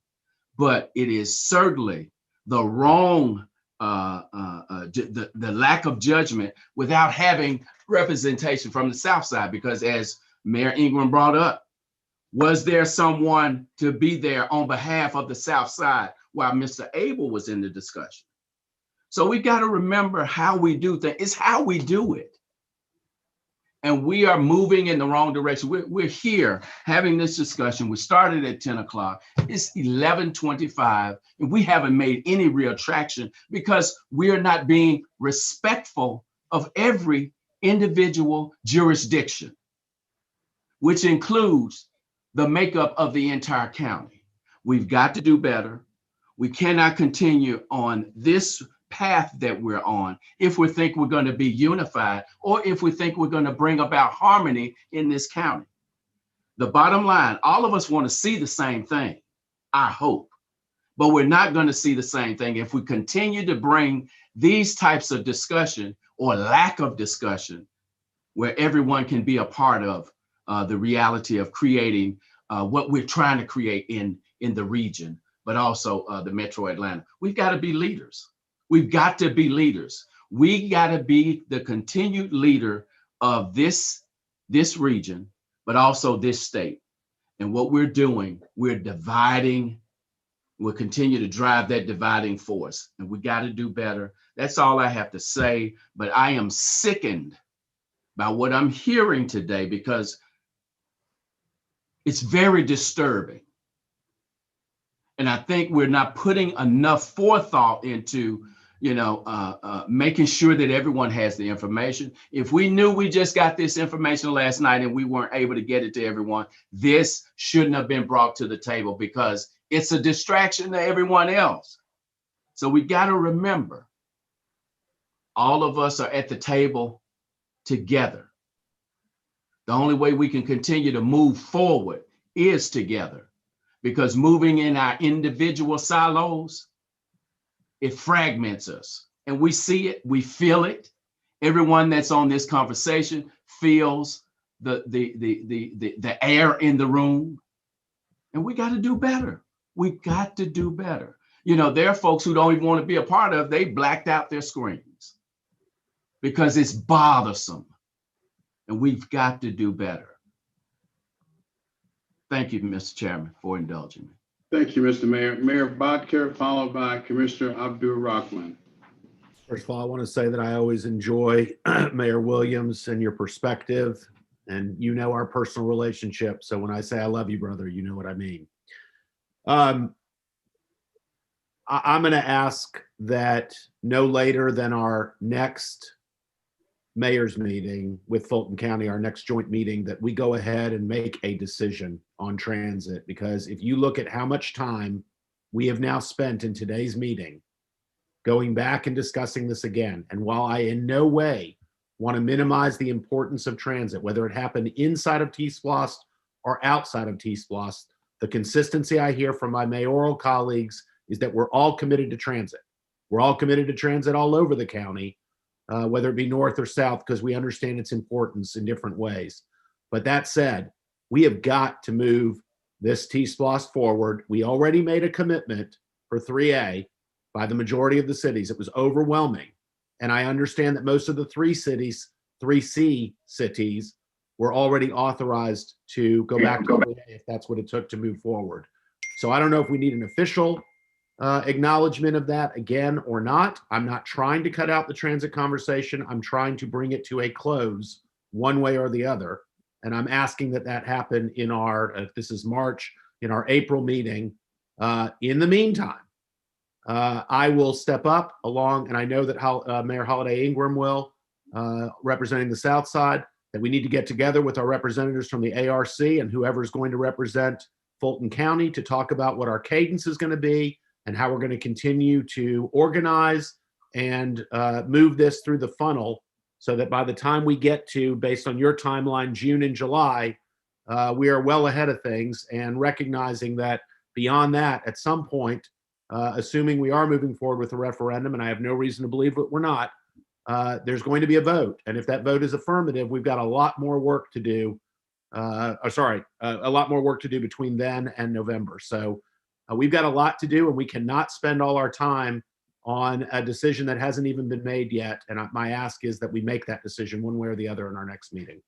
but it is certainly the wrong, the lack of judgment without having representation from the South Side, because as Mayor Ingram brought up, was there someone to be there on behalf of the South Side while Mr. Abel was in the discussion? So we got to remember how we do things. It's how we do it. And we are moving in the wrong direction. We're here having this discussion. We started at 10 o'clock. It's 11:25, and we haven't made any real traction because we are not being respectful of every individual jurisdiction, which includes the makeup of the entire county. We've got to do better. We cannot continue on this path that we're on if we think we're going to be unified, or if we think we're going to bring about harmony in this county. The bottom line, all of us want to see the same thing, I hope, but we're not going to see the same thing if we continue to bring these types of discussion or lack of discussion where everyone can be a part of the reality of creating what we're trying to create in the region, but also the Metro Atlanta. We've got to be leaders. We've got to be leaders. We got to be the continued leader of this region, but also this state. And what we're doing, we're dividing. We'll continue to drive that dividing force, and we got to do better. That's all I have to say. But I am sickened by what I'm hearing today, because it's very disturbing. And I think we're not putting enough forethought into, making sure that everyone has the information. If we knew we just got this information last night and we weren't able to get it to everyone, this shouldn't have been brought to the table, because it's a distraction to everyone else. So we got to remember, all of us are at the table together. The only way we can continue to move forward is together, because moving in our individual silos, it fragments us, and we see it, we feel it. Everyone that's on this conversation feels the air in the room, and we got to do better. We got to do better. There are folks who don't even want to be a part of, they blacked out their screens because it's bothersome, and we've got to do better. Thank you, Mr. Chairman, for indulging me. Thank you, Mr. Mayor. Mayor Bodker, followed by Commissioner Abdul Rahman. First of all, I want to say that I always enjoy Mayor Williams and your perspective, and our personal relationship. So when I say I love you, brother, you know what I mean. I'm going to ask that no later than our next mayor's meeting with Fulton County, our next joint meeting, that we go ahead and make a decision on transit. Because if you look at how much time we have now spent in today's meeting going back and discussing this again, and while I in no way want to minimize the importance of transit, whether it happened inside of T-Splost or outside of T-Splost, the consistency I hear from my mayoral colleagues is that we're all committed to transit. We're all committed to transit all over the county, whether it be north or south, because we understand its importance in different ways. But that said, we have got to move this T-Splost forward. We already made a commitment for 3A by the majority of the cities. It was overwhelming. And I understand that most of the 3C cities were already authorized to go back to 3A if that's what it took to move forward. So I don't know if we need an official acknowledgement of that again or not. I'm not trying to cut out the transit conversation. I'm trying to bring it to a close one way or the other. And I'm asking that happen in our, if this is March, in our April meeting. In the meantime, I will step up along, and I know that Mayor Holiday Ingram will, representing the South Side, that we need to get together with our representatives from the ARC and whoever's going to represent Fulton County to talk about what our cadence is going to be and how we're going to continue to organize and move this through the funnel so that by the time we get to, based on your timeline, June and July, we are well ahead of things, and recognizing that beyond that, at some point, assuming we are moving forward with a referendum, and I have no reason to believe that we're not, there's going to be a vote. And if that vote is affirmative, we've got a lot more work to do. A lot more work to do between then and November. So we've got a lot to do, and we cannot spend all our time on a decision that hasn't even been made yet. And my ask is that we make that decision one way or the other in our next meeting.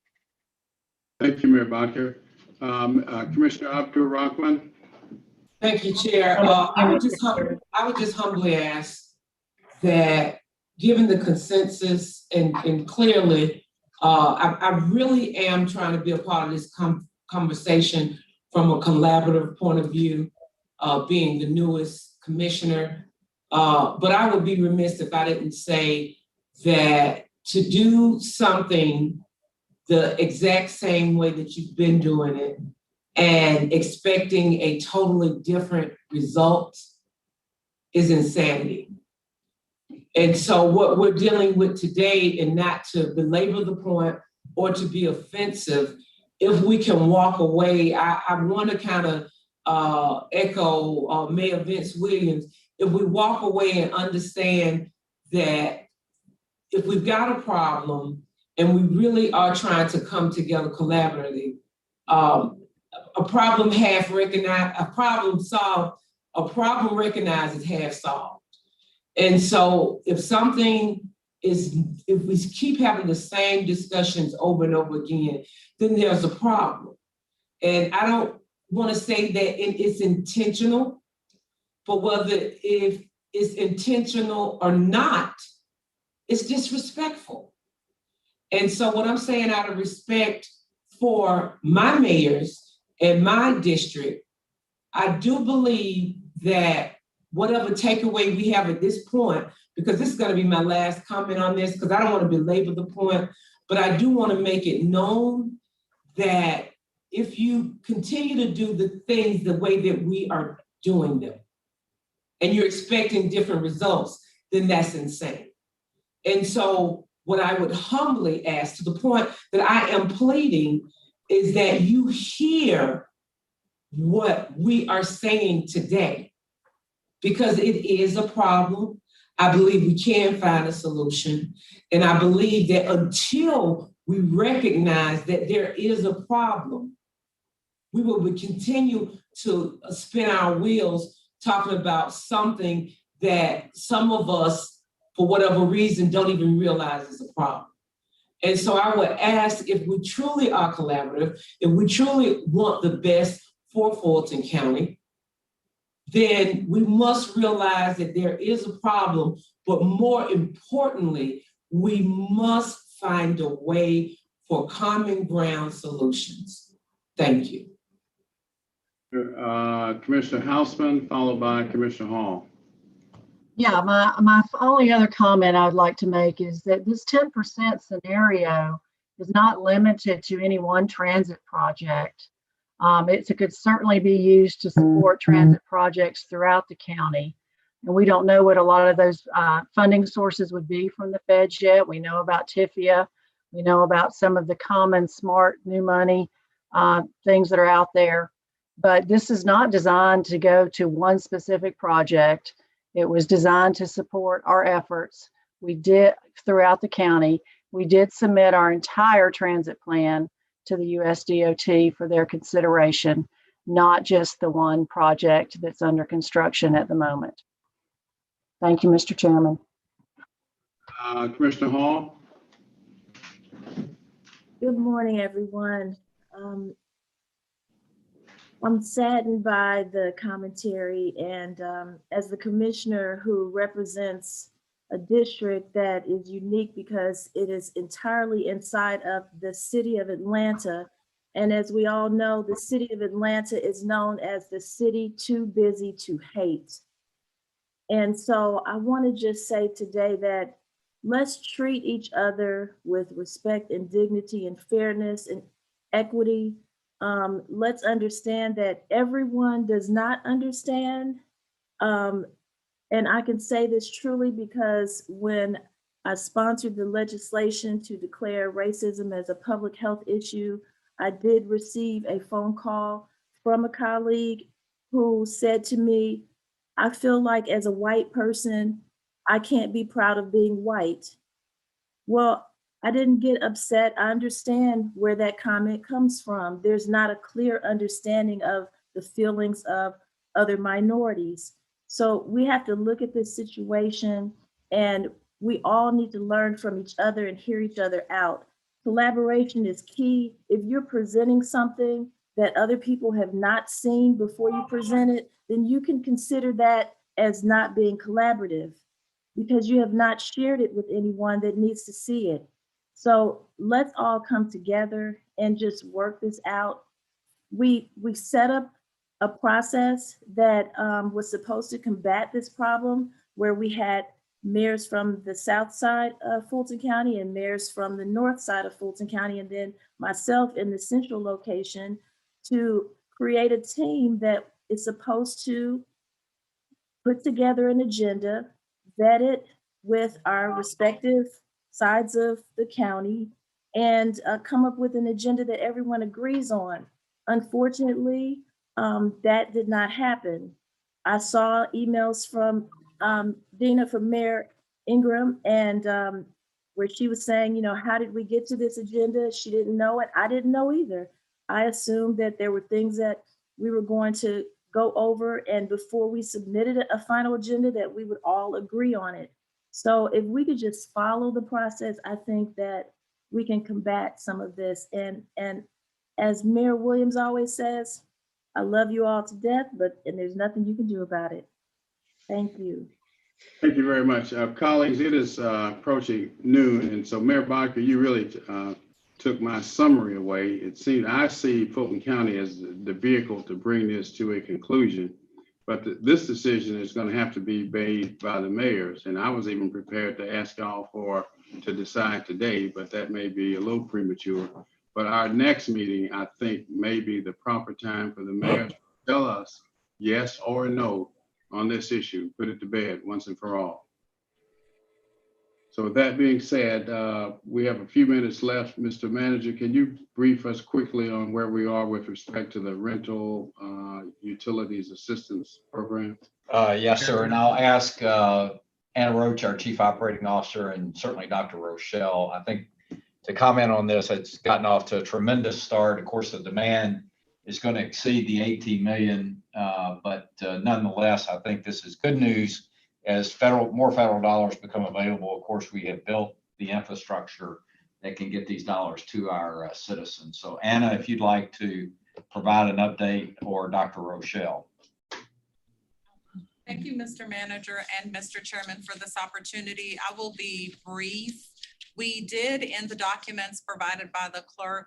Thank you, Mayor Barker. Commissioner Abdul Rahman. Thank you, Chair. I would just humbly ask that, given the consensus and clearly, I really am trying to be a part of this conversation from a collaborative point of view, being the newest commissioner. But I would be remiss if I didn't say that to do something the exact same way that you've been doing it and expecting a totally different result is insanity. And so what we're dealing with today, and not to belabor the point or to be offensive, if we can walk away, I want to kind of echo Mayor Vince Williams. If we walk away and understand that if we've got a problem and we really are trying to come together collaboratively, a problem half recognized, a problem solved, a problem recognized is half solved. And so if we keep having the same discussions over and over again, then there's a problem. And I don't want to say that it's intentional, but whether if it's intentional or not, it's disrespectful. And so what I'm saying, out of respect for my mayors and my district, I do believe that whatever takeaway we have at this point, because this is going to be my last comment on this, because I don't want to belabor the point, but I do want to make it known that if you continue to do the things the way that we are doing them, and you're expecting different results, then that's insane. And so what I would humbly ask, to the point that I am pleading, is that you hear what we are saying today, because it is a problem. I believe we can find a solution. And I believe that until we recognize that there is a problem, we will continue to spin our wheels talking about something that some of us, for whatever reason, don't even realize is a problem. And so I would ask, if we truly are collaborative, if we truly want the best for Fulton County, then we must realize that there is a problem, but more importantly, we must find a way for common ground solutions. Thank you. Commissioner Hausman, followed by Commissioner Hall. Yeah, my only other comment I would like to make is that this 10% scenario is not limited to any one transit project. It could certainly be used to support transit projects throughout the county. And we don't know what a lot of those funding sources would be from the feds yet. We know about TIFIA. We know about some of the common smart new money things that are out there. But this is not designed to go to one specific project. It was designed to support our efforts. We did throughout the county. We did submit our entire transit plan to the USDOT for their consideration, not just the one project that's under construction at the moment. Thank you, Mr. Chairman. Commissioner Hall. Good morning, everyone. I'm saddened by the commentary, and as the commissioner who represents a district that is unique because it is entirely inside of the city of Atlanta. And as we all know, the city of Atlanta is known as the city too busy to hate. And so I want to just say today that let's treat each other with respect and dignity and fairness and equity. Let's understand that everyone does not understand And I can say this truly because when I sponsored the legislation to declare racism as a public health issue, I did receive a phone call from a colleague who said to me, I feel like as a white person, I can't be proud of being white. Well, I didn't get upset. I understand where that comment comes from. There's not a clear understanding of the feelings of other minorities. So we have to look at this situation, and we all need to learn from each other and hear each other out. Collaboration is key. If you're presenting something that other people have not seen before you present it, then you can consider that as not being collaborative, because you have not shared it with anyone that needs to see it. So let's all come together and just work this out. We set up a process that was supposed to combat this problem, where we had mayors from the south side of Fulton County and mayors from the north side of Fulton County, and then myself in the central location, to create a team that is supposed to put together an agenda, vet it with our respective sides of the county, and come up with an agenda that everyone agrees on. Unfortunately, that did not happen. I saw emails from Dina, from Mayor Ingram, and where she was saying, you know, how did we get to this agenda? She didn't know it. I didn't know either. I assumed that there were things that we were going to go over, and before we submitted a final agenda, that we would all agree on it. So if we could just follow the process, I think that we can combat some of this. And as Mayor Williams always says, I love you all to death, and there's nothing you can do about it. Thank you. Thank you very much. Colleagues, it is approaching noon, and so Mayor Barker, you really took my summary away. It seems I see Fulton County as the vehicle to bring this to a conclusion, but this decision is going to have to be made by the mayors. And I was even prepared to ask y'all to decide today, but that may be a little premature. But our next meeting, I think, may be the proper time for the mayors to tell us yes or no on this issue, put it to bed once and for all. So with that being said, we have a few minutes left. Mr. Manager, can you brief us quickly on where we are with respect to the rental utilities assistance program? Yes, sir. And I'll ask Anna Roach, our Chief Operating Officer, and certainly Dr. Rochelle, I think, to comment on this. It's gotten off to a tremendous start. Of course, the demand is going to exceed the 18 million, but nonetheless, I think this is good news. As more federal dollars become available, of course, we have built the infrastructure that can get these dollars to our citizens. So Anna, if you'd like to provide an update, or Dr. Rochelle. Thank you, Mr. Manager and Mr. Chairman, for this opportunity. I will be brief. We did, in the documents provided by the clerk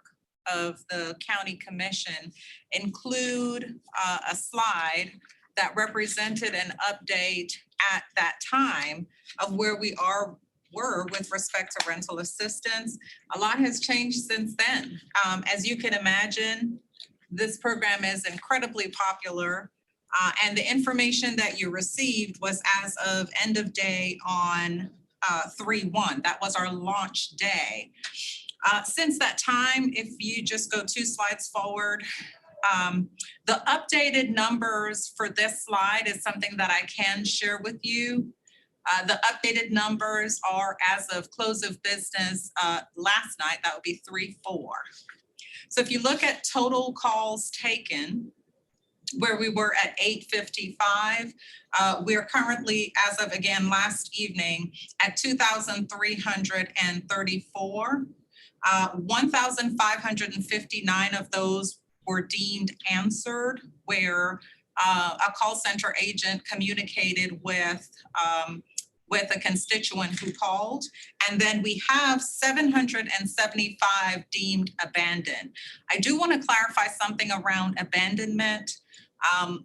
of the county commission, include a slide that represented an update at that time of where we were with respect to rental assistance. A lot has changed since then. As you can imagine, this program is incredibly popular, and the information that you received was as of end of day on 3/1. That was our launch day. Since that time, if you just go 2 slides forward, the updated numbers for this slide is something that I can share with you. The updated numbers are as of close of business last night. That would be 3/4. So if you look at total calls taken, where we were at 855, we're currently, as of again last evening, at 2,334. 1,559 of those were deemed answered, where a call center agent communicated with a constituent who called. And then we have 775 deemed abandoned. I do want to clarify something around abandonment.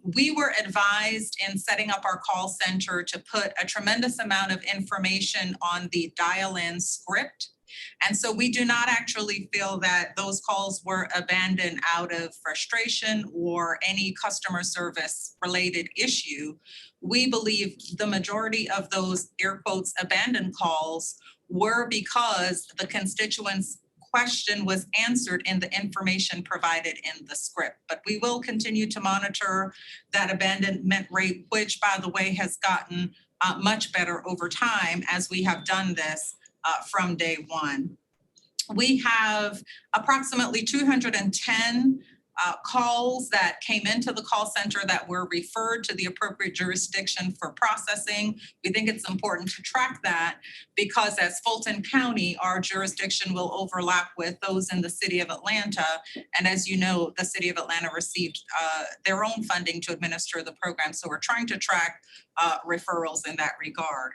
We were advised in setting up our call center to put a tremendous amount of information on the dial-in script. And so we do not actually feel that those calls were abandoned out of frustration or any customer service related issue. We believe the majority of those air quotes abandoned calls were because the constituents' question was answered in the information provided in the script. But we will continue to monitor that abandonment rate, which, by the way, has gotten much better over time as we have done this from day one. We have approximately 210 calls that came into the call center that were referred to the appropriate jurisdiction for processing. We think it's important to track that because as Fulton County, our jurisdiction will overlap with those in the city of Atlanta. And as you know, the city of Atlanta received their own funding to administer the program. So we're trying to track referrals in that regard.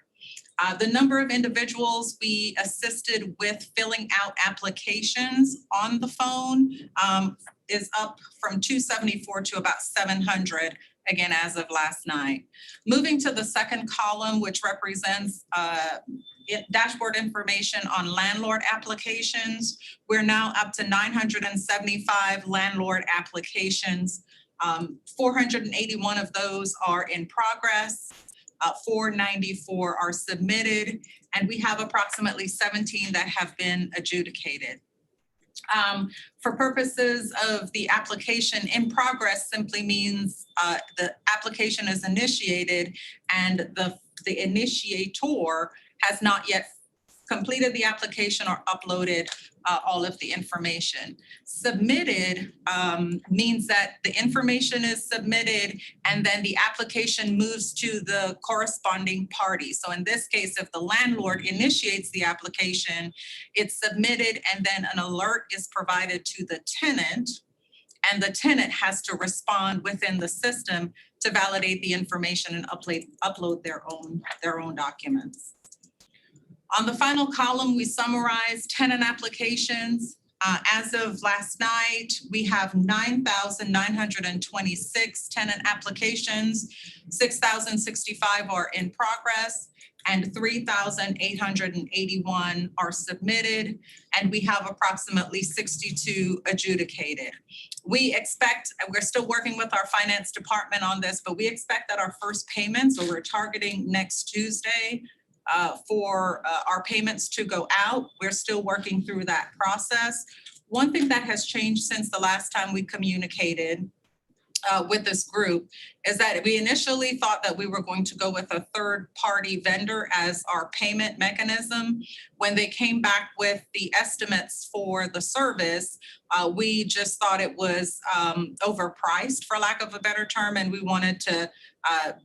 The number of individuals we assisted with filling out applications on the phone is up from 274 to about 700, again, as of last night. Moving to the second column, which represents dashboard information on landlord applications. We're now up to 975 landlord applications. 481 of those are in progress. 494 are submitted, and we have approximately 17 that have been adjudicated. For purposes of the application in progress simply means the application is initiated and the initiator has not yet completed the application or uploaded all of the information. Submitted means that the information is submitted and then the application moves to the corresponding party. So in this case, if the landlord initiates the application, it's submitted and then an alert is provided to the tenant, and the tenant has to respond within the system to validate the information and upload their own documents. On the final column, we summarize tenant applications. As of last night, we have 9,926 tenant applications, 6,065 are in progress, and 3,881 are submitted, and we have approximately 62 adjudicated. We expect, we're still working with our finance department on this, but we expect that our first payments, or we're targeting next Tuesday, for our payments to go out. We're still working through that process. One thing that has changed since the last time we communicated with this group is that we initially thought that we were going to go with a third-party vendor as our payment mechanism. When they came back with the estimates for the service, we just thought it was overpriced, for lack of a better term, and we wanted to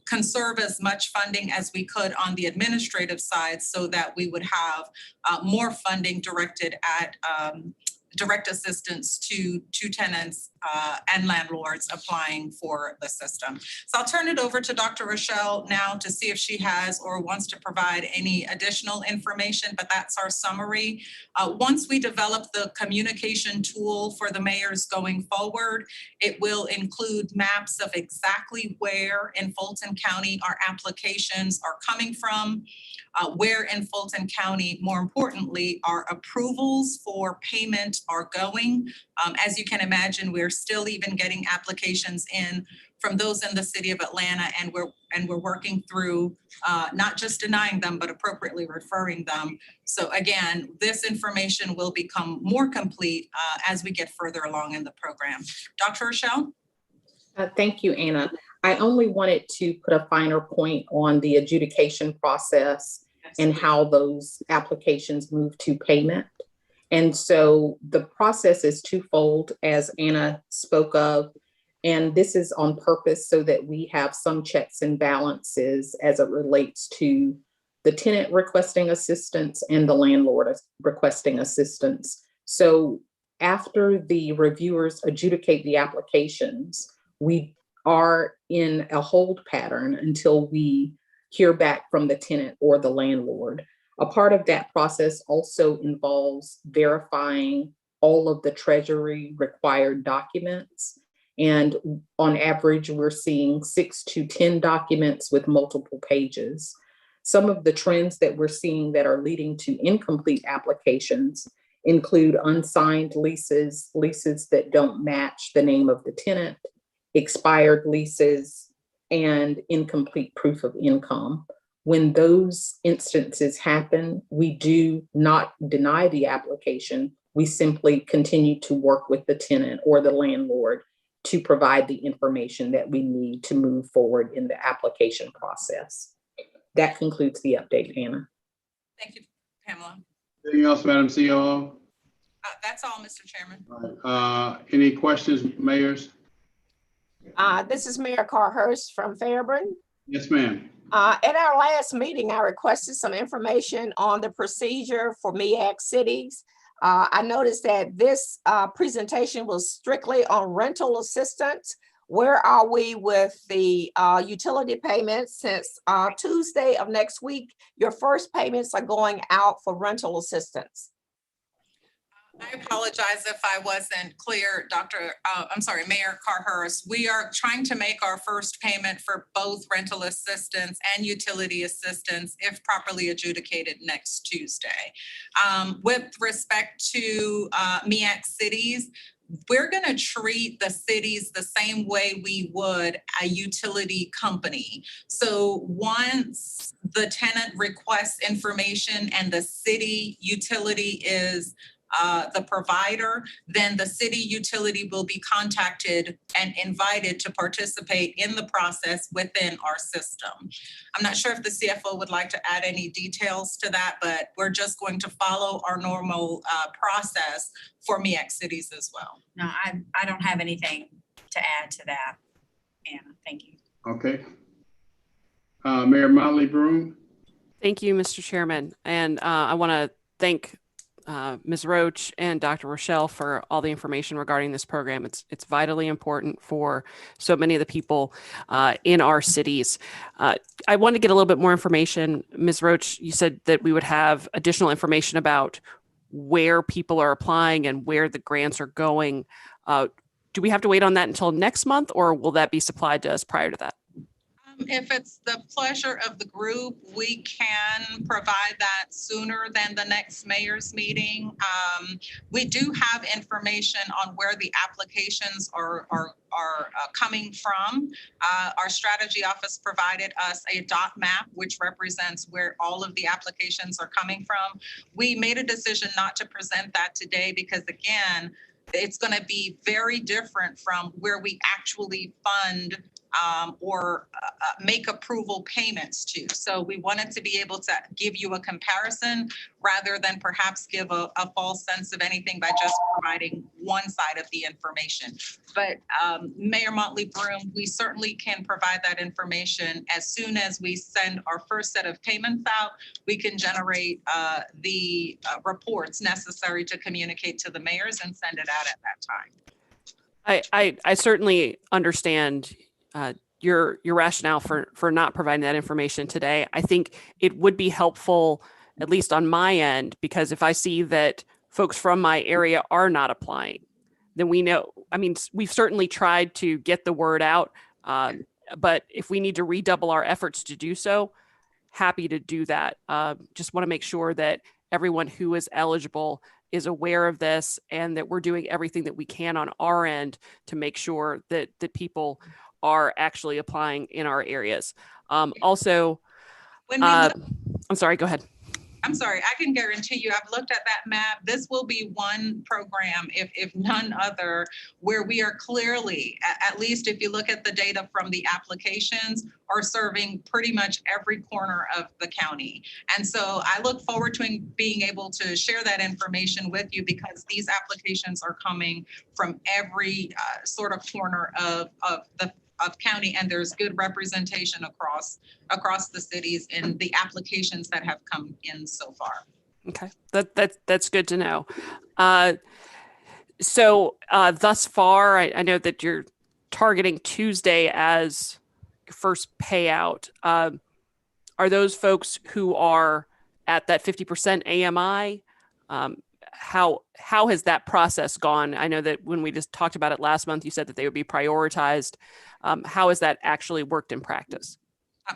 conserve as much funding as we could on the administrative side so that we would have more funding directed at direct assistance to tenants and landlords applying for the system. So I'll turn it over to Dr. Rochelle now to see if she has or wants to provide any additional information, but that's our summary. Once we develop the communication tool for the mayors going forward, it will include maps of exactly where in Fulton County our applications are coming from, where in Fulton County, more importantly, our approvals for payment are going. As you can imagine, we're still even getting applications in from those in the city of Atlanta, and we're working through not just denying them, but appropriately referring them. So again, this information will become more complete as we get further along in the program. Dr. Rochelle? Thank you, Anna. I only wanted to put a finer point on the adjudication process and how those applications move to payment. And so the process is twofold, as Anna spoke of, and this is on purpose so that we have some checks and balances as it relates to the tenant requesting assistance and the landlord requesting assistance. So after the reviewers adjudicate the applications, we are in a hold pattern until we hear back from the tenant or the landlord. A part of that process also involves verifying all of the Treasury required documents. And on average, we're seeing 6 to 10 documents with multiple pages. Some of the trends that we're seeing that are leading to incomplete applications include unsigned leases, leases that don't match the name of the tenant, expired leases, and incomplete proof of income. When those instances happen, we do not deny the application. We simply continue to work with the tenant or the landlord to provide the information that we need to move forward in the application process. That concludes the update, Anna. Thank you, Pamela. Anything else, Madam COO? That's all, Mr. Chairman. Any questions, mayors? This is Mayor Carhurst from Fairburn. Yes, ma'am. At our last meeting, I requested some information on the procedure for MEAC cities. I noticed that this presentation was strictly on rental assistance. Where are we with the utility payments? Since Tuesday of next week, your first payments are going out for rental assistance. I apologize if I wasn't clear, Mayor Carhurst. We are trying to make our first payment for both rental assistance and utility assistance, if properly adjudicated, next Tuesday. With respect to MEAC cities, we're going to treat the cities the same way we would a utility company. So once the tenant requests information and the city utility is the provider, then the city utility will be contacted and invited to participate in the process within our system. I'm not sure if the CFO would like to add any details to that, but we're just going to follow our normal process for MEAC cities as well. No, I don't have anything to add to that, Anna. Thank you. Okay. Mayor Motley Broom. Thank you, Mr. Chairman. And I want to thank Ms. Roach and Dr. Rochelle for all the information regarding this program. It's vitally important for so many of the people in our cities. I want to get a little bit more information. Ms. Roach, you said that we would have additional information about where people are applying and where the grants are going. Do we have to wait on that until next month, or will that be supplied to us prior to that? If it's the pleasure of the group, we can provide that sooner than the next mayor's meeting. We do have information on where the applications are coming from. Our strategy office provided us a dot map, which represents where all of the applications are coming from. We made a decision not to present that today because, again, it's going to be very different from where we actually fund or make approval payments to. So we wanted to be able to give you a comparison rather than perhaps give a false sense of anything by just providing one side of the information. But Mayor Motley Broom, we certainly can provide that information as soon as we send our first set of payments out. We can generate the reports necessary to communicate to the mayors and send it out at that time. I certainly understand your rationale for not providing that information today. I think it would be helpful, at least on my end, because if I see that folks from my area are not applying, then we know, I mean, we've certainly tried to get the word out, but if we need to redouble our efforts to do so, happy to do that. Just want to make sure that everyone who is eligible is aware of this and that we're doing everything that we can on our end to make sure that people are actually applying in our areas. Also, I'm sorry, go ahead. I'm sorry, I can guarantee you, I've looked at that map. This will be one program, if none other, where we are clearly, at least if you look at the data from the applications, are serving pretty much every corner of the county. And so I look forward to being able to share that information with you because these applications are coming from every sort of corner of county, and there's good representation across the cities in the applications that have come in so far. Okay, that's good to know. So thus far, I know that you're targeting Tuesday as your first payout. Are those folks who are at that 50% AMI? How has that process gone? I know that when we just talked about it last month, you said that they would be prioritized. How has that actually worked in practice?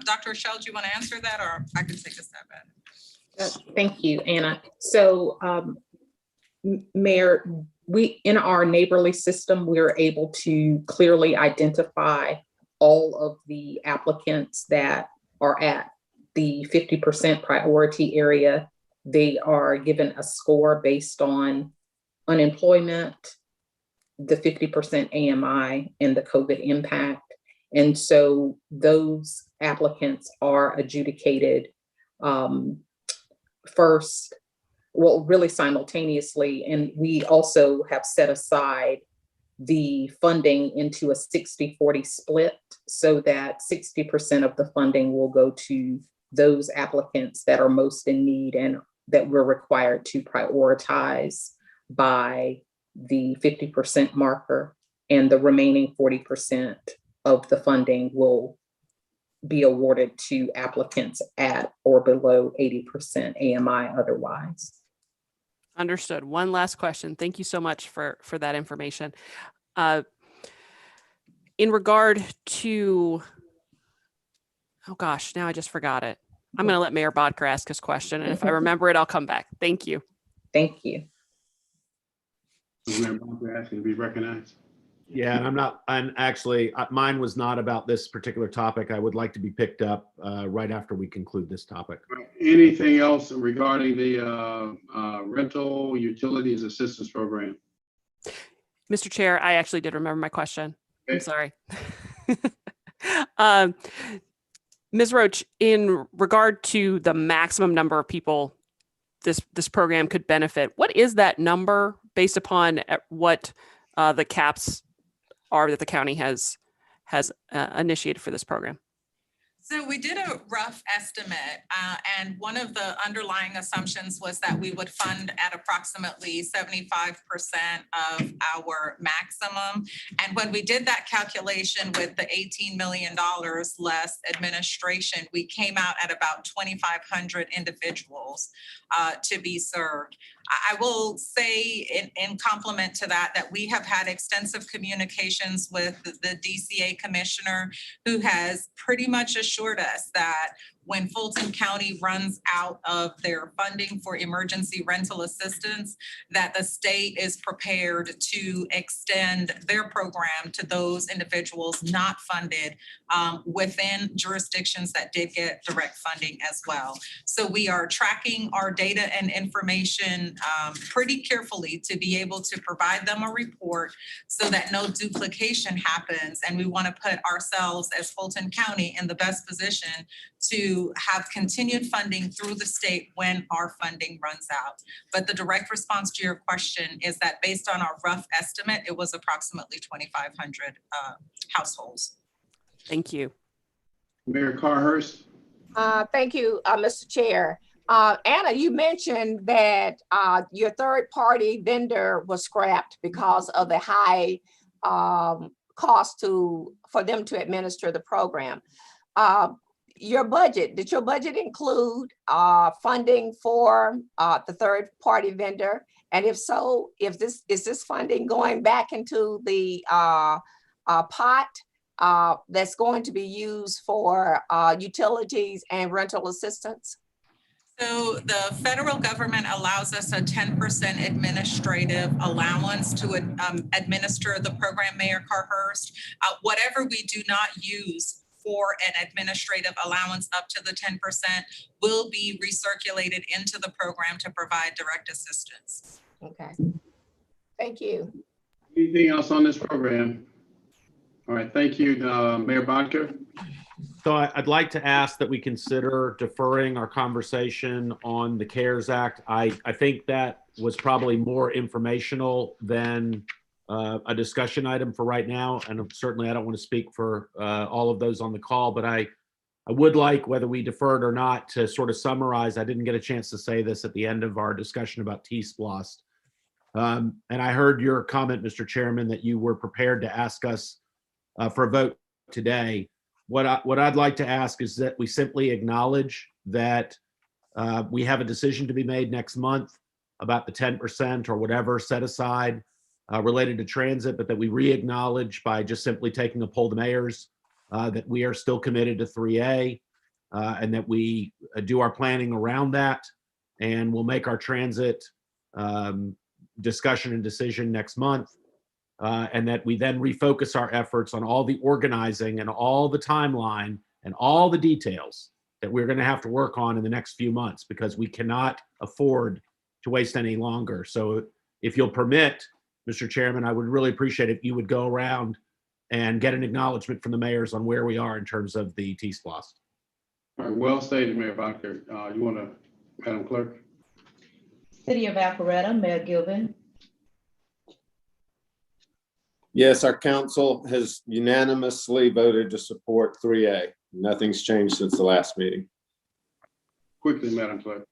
Dr. Rochelle, do you want to answer that, or I can take a stab at it? Thank you, Anna. So, Mayor, we, in our neighborly system, we're able to clearly identify all of the applicants that are at the 50% priority area. They are given a score based on unemployment, the 50% AMI, and the COVID impact. And so those applicants are adjudicated first, well, really simultaneously. And we also have set aside the funding into a 60-40 split so that 60% of the funding will go to those applicants that are most in need and that we're required to prioritize by the 50% marker, and the remaining 40% of the funding will be awarded to applicants at or below 80% AMI otherwise. Understood. One last question. Thank you so much for that information. In regard to, oh gosh, now I just forgot it. I'm going to let Mayor Bodker ask his question, and if I remember it, I'll come back. Thank you. Thank you. Mayor Bodker asking to be recognized. Yeah, and I'm actually, mine was not about this particular topic. I would like to be picked up right after we conclude this topic. Anything else regarding the rental utilities assistance program? Mr. Chair, I actually did remember my question. Okay. I'm sorry. Ms. Roach, in regard to the maximum number of people this program could benefit, what is that number based upon what the caps are that the county has initiated for this program? So we did a rough estimate, and one of the underlying assumptions was that we would fund at approximately 75% of our maximum. And when we did that calculation with the $18 million less administration, we came out at about 2,500 individuals to be served. I will say in complement to that we have had extensive communications with the DCA commissioner, who has pretty much assured us that when Fulton County runs out of their funding for emergency rental assistance, that the state is prepared to extend their program to those individuals not funded within jurisdictions that did get direct funding as well. So we are tracking our data and information pretty carefully to be able to provide them a report so that no duplication happens. And we want to put ourselves as Fulton County in the best position to have continued funding through the state when our funding runs out. But the direct response to your question is that based on our rough estimate, it was approximately 2,500 households. Thank you. Mayor Carhurst. Thank you, Mr. Chair. Anna, you mentioned that your third-party vendor was scrapped because of the high cost for them to administer the program. Did your budget include funding for the third-party vendor? And if so, is this funding going back into the pot that's going to be used for utilities and rental assistance? So the federal government allows us a 10% administrative allowance to administer the program, Mayor Carhurst. Whatever we do not use for an administrative allowance up to the 10% will be recirculated into the program to provide direct assistance. Okay, thank you. Anything else on this program? All right, thank you, Mayor Bodker. So I'd like to ask that we consider deferring our conversation on the CARES Act. I think that was probably more informational than a discussion item for right now. And certainly I don't want to speak for all of those on the call, but I would like, whether we deferred or not, to sort of summarize. I didn't get a chance to say this at the end of our discussion about T-SPLOST. And I heard your comment, Mr. Chairman, that you were prepared to ask us for a vote today. What I'd like to ask is that we simply acknowledge that we have a decision to be made next month about the 10% or whatever set aside related to transit, but that we re-acknowledge by just simply taking a poll the mayors that we are still committed to 3A, and that we do our planning around that, and we'll make our transit discussion and decision next month, and that we then refocus our efforts on all the organizing and all the timeline and all the details that we're going to have to work on in the next few months, because we cannot afford to waste any longer. So if you'll permit, Mr. Chairman, I would really appreciate if you would go around and get an acknowledgement from the mayors on where we are in terms of the T-Splost. All right, well stated, Mayor Barker. You want to, Madam Clerk? City of Alpharetta, Mayor Gilvin. Yes, our council has unanimously voted to support 3A. Nothing's changed since the last meeting. Quickly, Madam Clerk.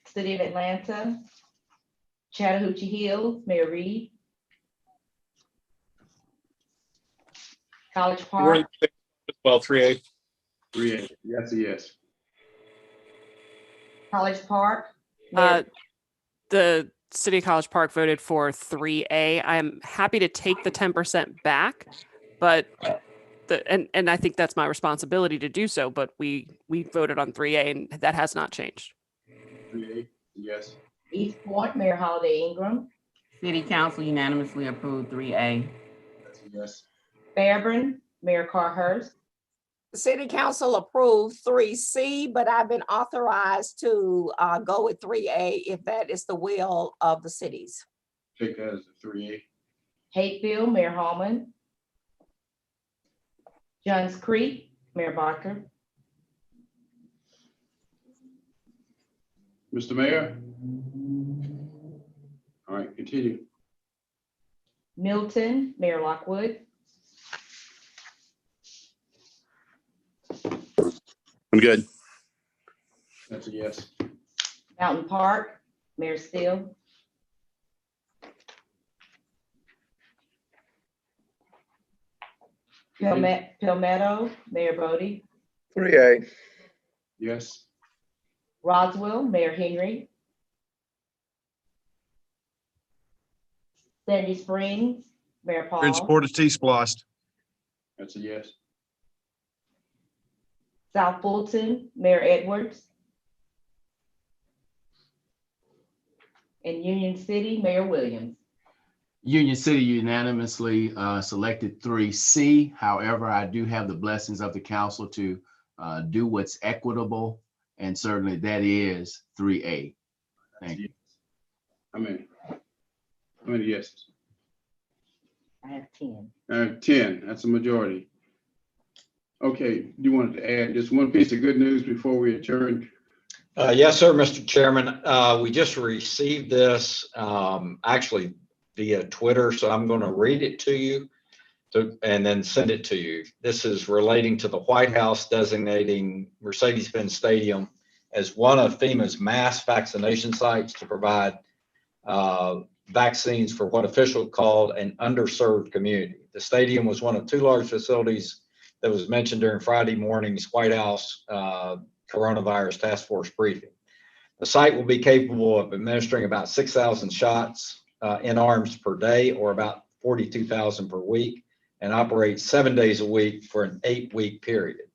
City of Atlanta, Chattahoochee Hills, Mayor Reed. College Park. Well, 3A. 3A, yes, yes. College Park. The City of College Park voted for 3A. I'm happy to take the 10% back, but and I think that's my responsibility to do so, but we voted on 3A and that has not changed. 3A, yes. East Point, Mayor Holiday Ingram. City Council unanimously approved 3A. That's a yes. Fairburn, Mayor Carhurst. The City Council approved 3C, but I've been authorized to go with 3A if that is the will of the cities. Take that as a 3A. Hateville, Mayor Hallman. Johns Creek, Mayor Barker. Mr. Mayor? All right, continue. Milton, Mayor Lockwood. I'm good. That's a yes. Mountain Park, Mayor Steele. Palmetto, Mayor Bodie. 3A. Yes. Roswell, Mayor Henry. Sandy Springs, Mayor Paul. In support of T-Splost. That's a yes. South Fulton, Mayor Edwards. And Union City, Mayor Williams. Union City unanimously selected 3C. However, I do have the blessings of the council to do what's equitable, and certainly that is 3A. Thank you. How many yeses? I have 10. 10, that's a majority. Okay, you wanted to add just one piece of good news before we adjourn? Yes, sir, Mr. Chairman. We just received this actually via Twitter, so I'm going to read it to you and then send it to you. This is relating to the White House designating Mercedes-Benz Stadium as one of FEMA's mass vaccination sites to provide vaccines for what officials called an underserved community. The stadium was one of two large facilities that was mentioned during Friday morning's White House coronavirus task force briefing. The site will be capable of administering about 6,000 shots in arms per day, or about 42,000 per week, and operates 7 days a week for an 8-week period.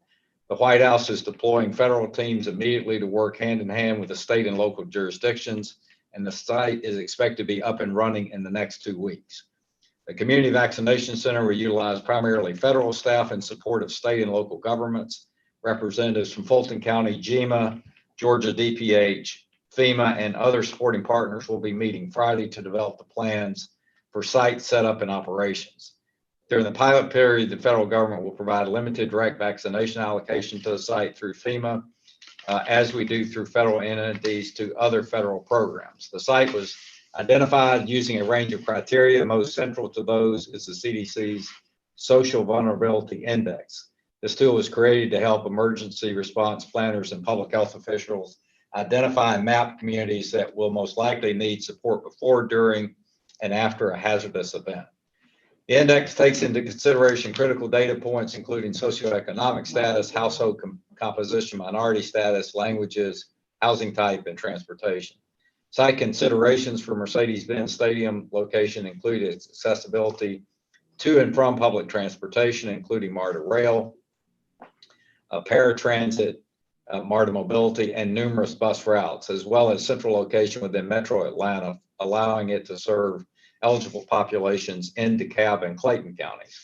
The White House is deploying federal teams immediately to work hand in hand with the state and local jurisdictions, and the site is expected to be up and running in the next 2 weeks. The Community Vaccination Center will utilize primarily federal staff in support of state and local governments. Representatives from Fulton County, GEMA, Georgia DPH, FEMA, and other supporting partners will be meeting Friday to develop the plans for site setup and operations. During the pilot period, the federal government will provide limited direct vaccination allocation to the site through FEMA, as we do through federal entities to other federal programs. The site was identified using a range of criteria. Most central to those is the CDC's Social Vulnerability Index. This tool was created to help emergency response planners and public health officials identify and map communities that will most likely need support before, during, and after a hazardous event. The index takes into consideration critical data points, including socioeconomic status, household composition, minority status, languages, housing type, and transportation. Site considerations for Mercedes-Benz Stadium location include its accessibility to and from public transportation, including MARTA Rail, paratransit, MARTA Mobility, and numerous bus routes, as well as central location within Metro Atlanta, allowing it to serve eligible populations in DeKalb and Clayton counties.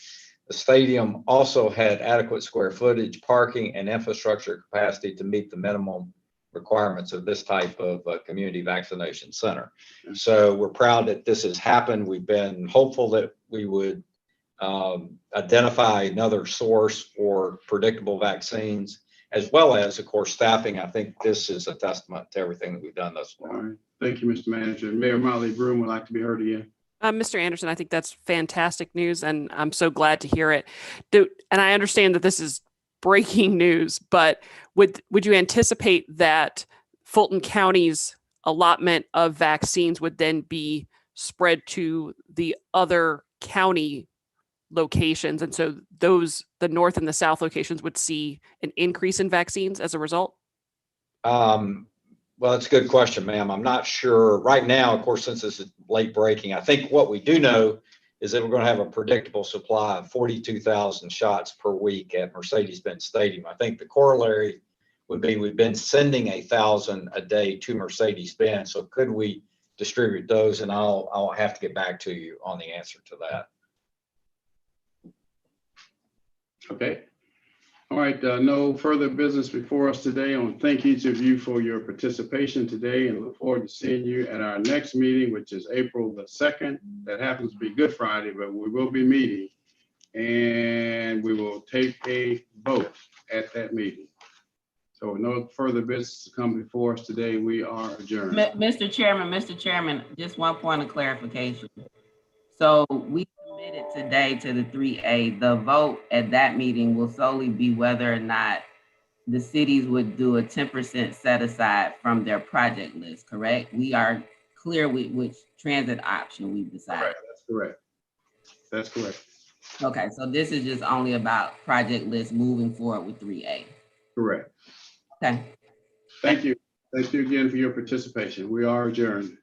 The stadium also had adequate square footage, parking, and infrastructure capacity to meet the minimum requirements of this type of community vaccination center. So we're proud that this has happened. We've been hopeful that we would identify another source for predictable vaccines, as well as, of course, staffing. I think this is a testament to everything that we've done thus far. All right. Thank you, Mr. Manager. Mayor Molly Broom would like to be heard again. Mr. Anderson, I think that's fantastic news, and I'm so glad to hear it. And I understand that this is breaking news, but would you anticipate that Fulton County's allotment of vaccines would then be spread to the other county locations, and so the north and the south locations would see an increase in vaccines as a result? Well, that's a good question, ma'am. I'm not sure right now, of course, since this is late breaking. I think what we do know is that we're going to have a predictable supply of 42,000 shots per week at Mercedes-Benz Stadium. I think the corollary would be we've been sending 1,000 a day to Mercedes-Benz. So could we distribute those? And I'll have to get back to you on the answer to that. Okay. All right, no further business before us today. I want to thank each of you for your participation today and look forward to seeing you at our next meeting, which is April the 2nd. That happens to be Good Friday, but we will be meeting and we will take a vote at that meeting. So no further business to come before us today. We are adjourned. Mr. Chairman, just one point of clarification. So we submitted today to the 3A. The vote at that meeting will solely be whether or not the cities would do a 10% set aside from their project list, correct? We are clear with which transit option we've decided. Correct. That's correct. That's correct. Okay, so this is just only about project list moving forward with 3A. Correct. Okay. Thank you. Thank you again for your participation. We are adjourned.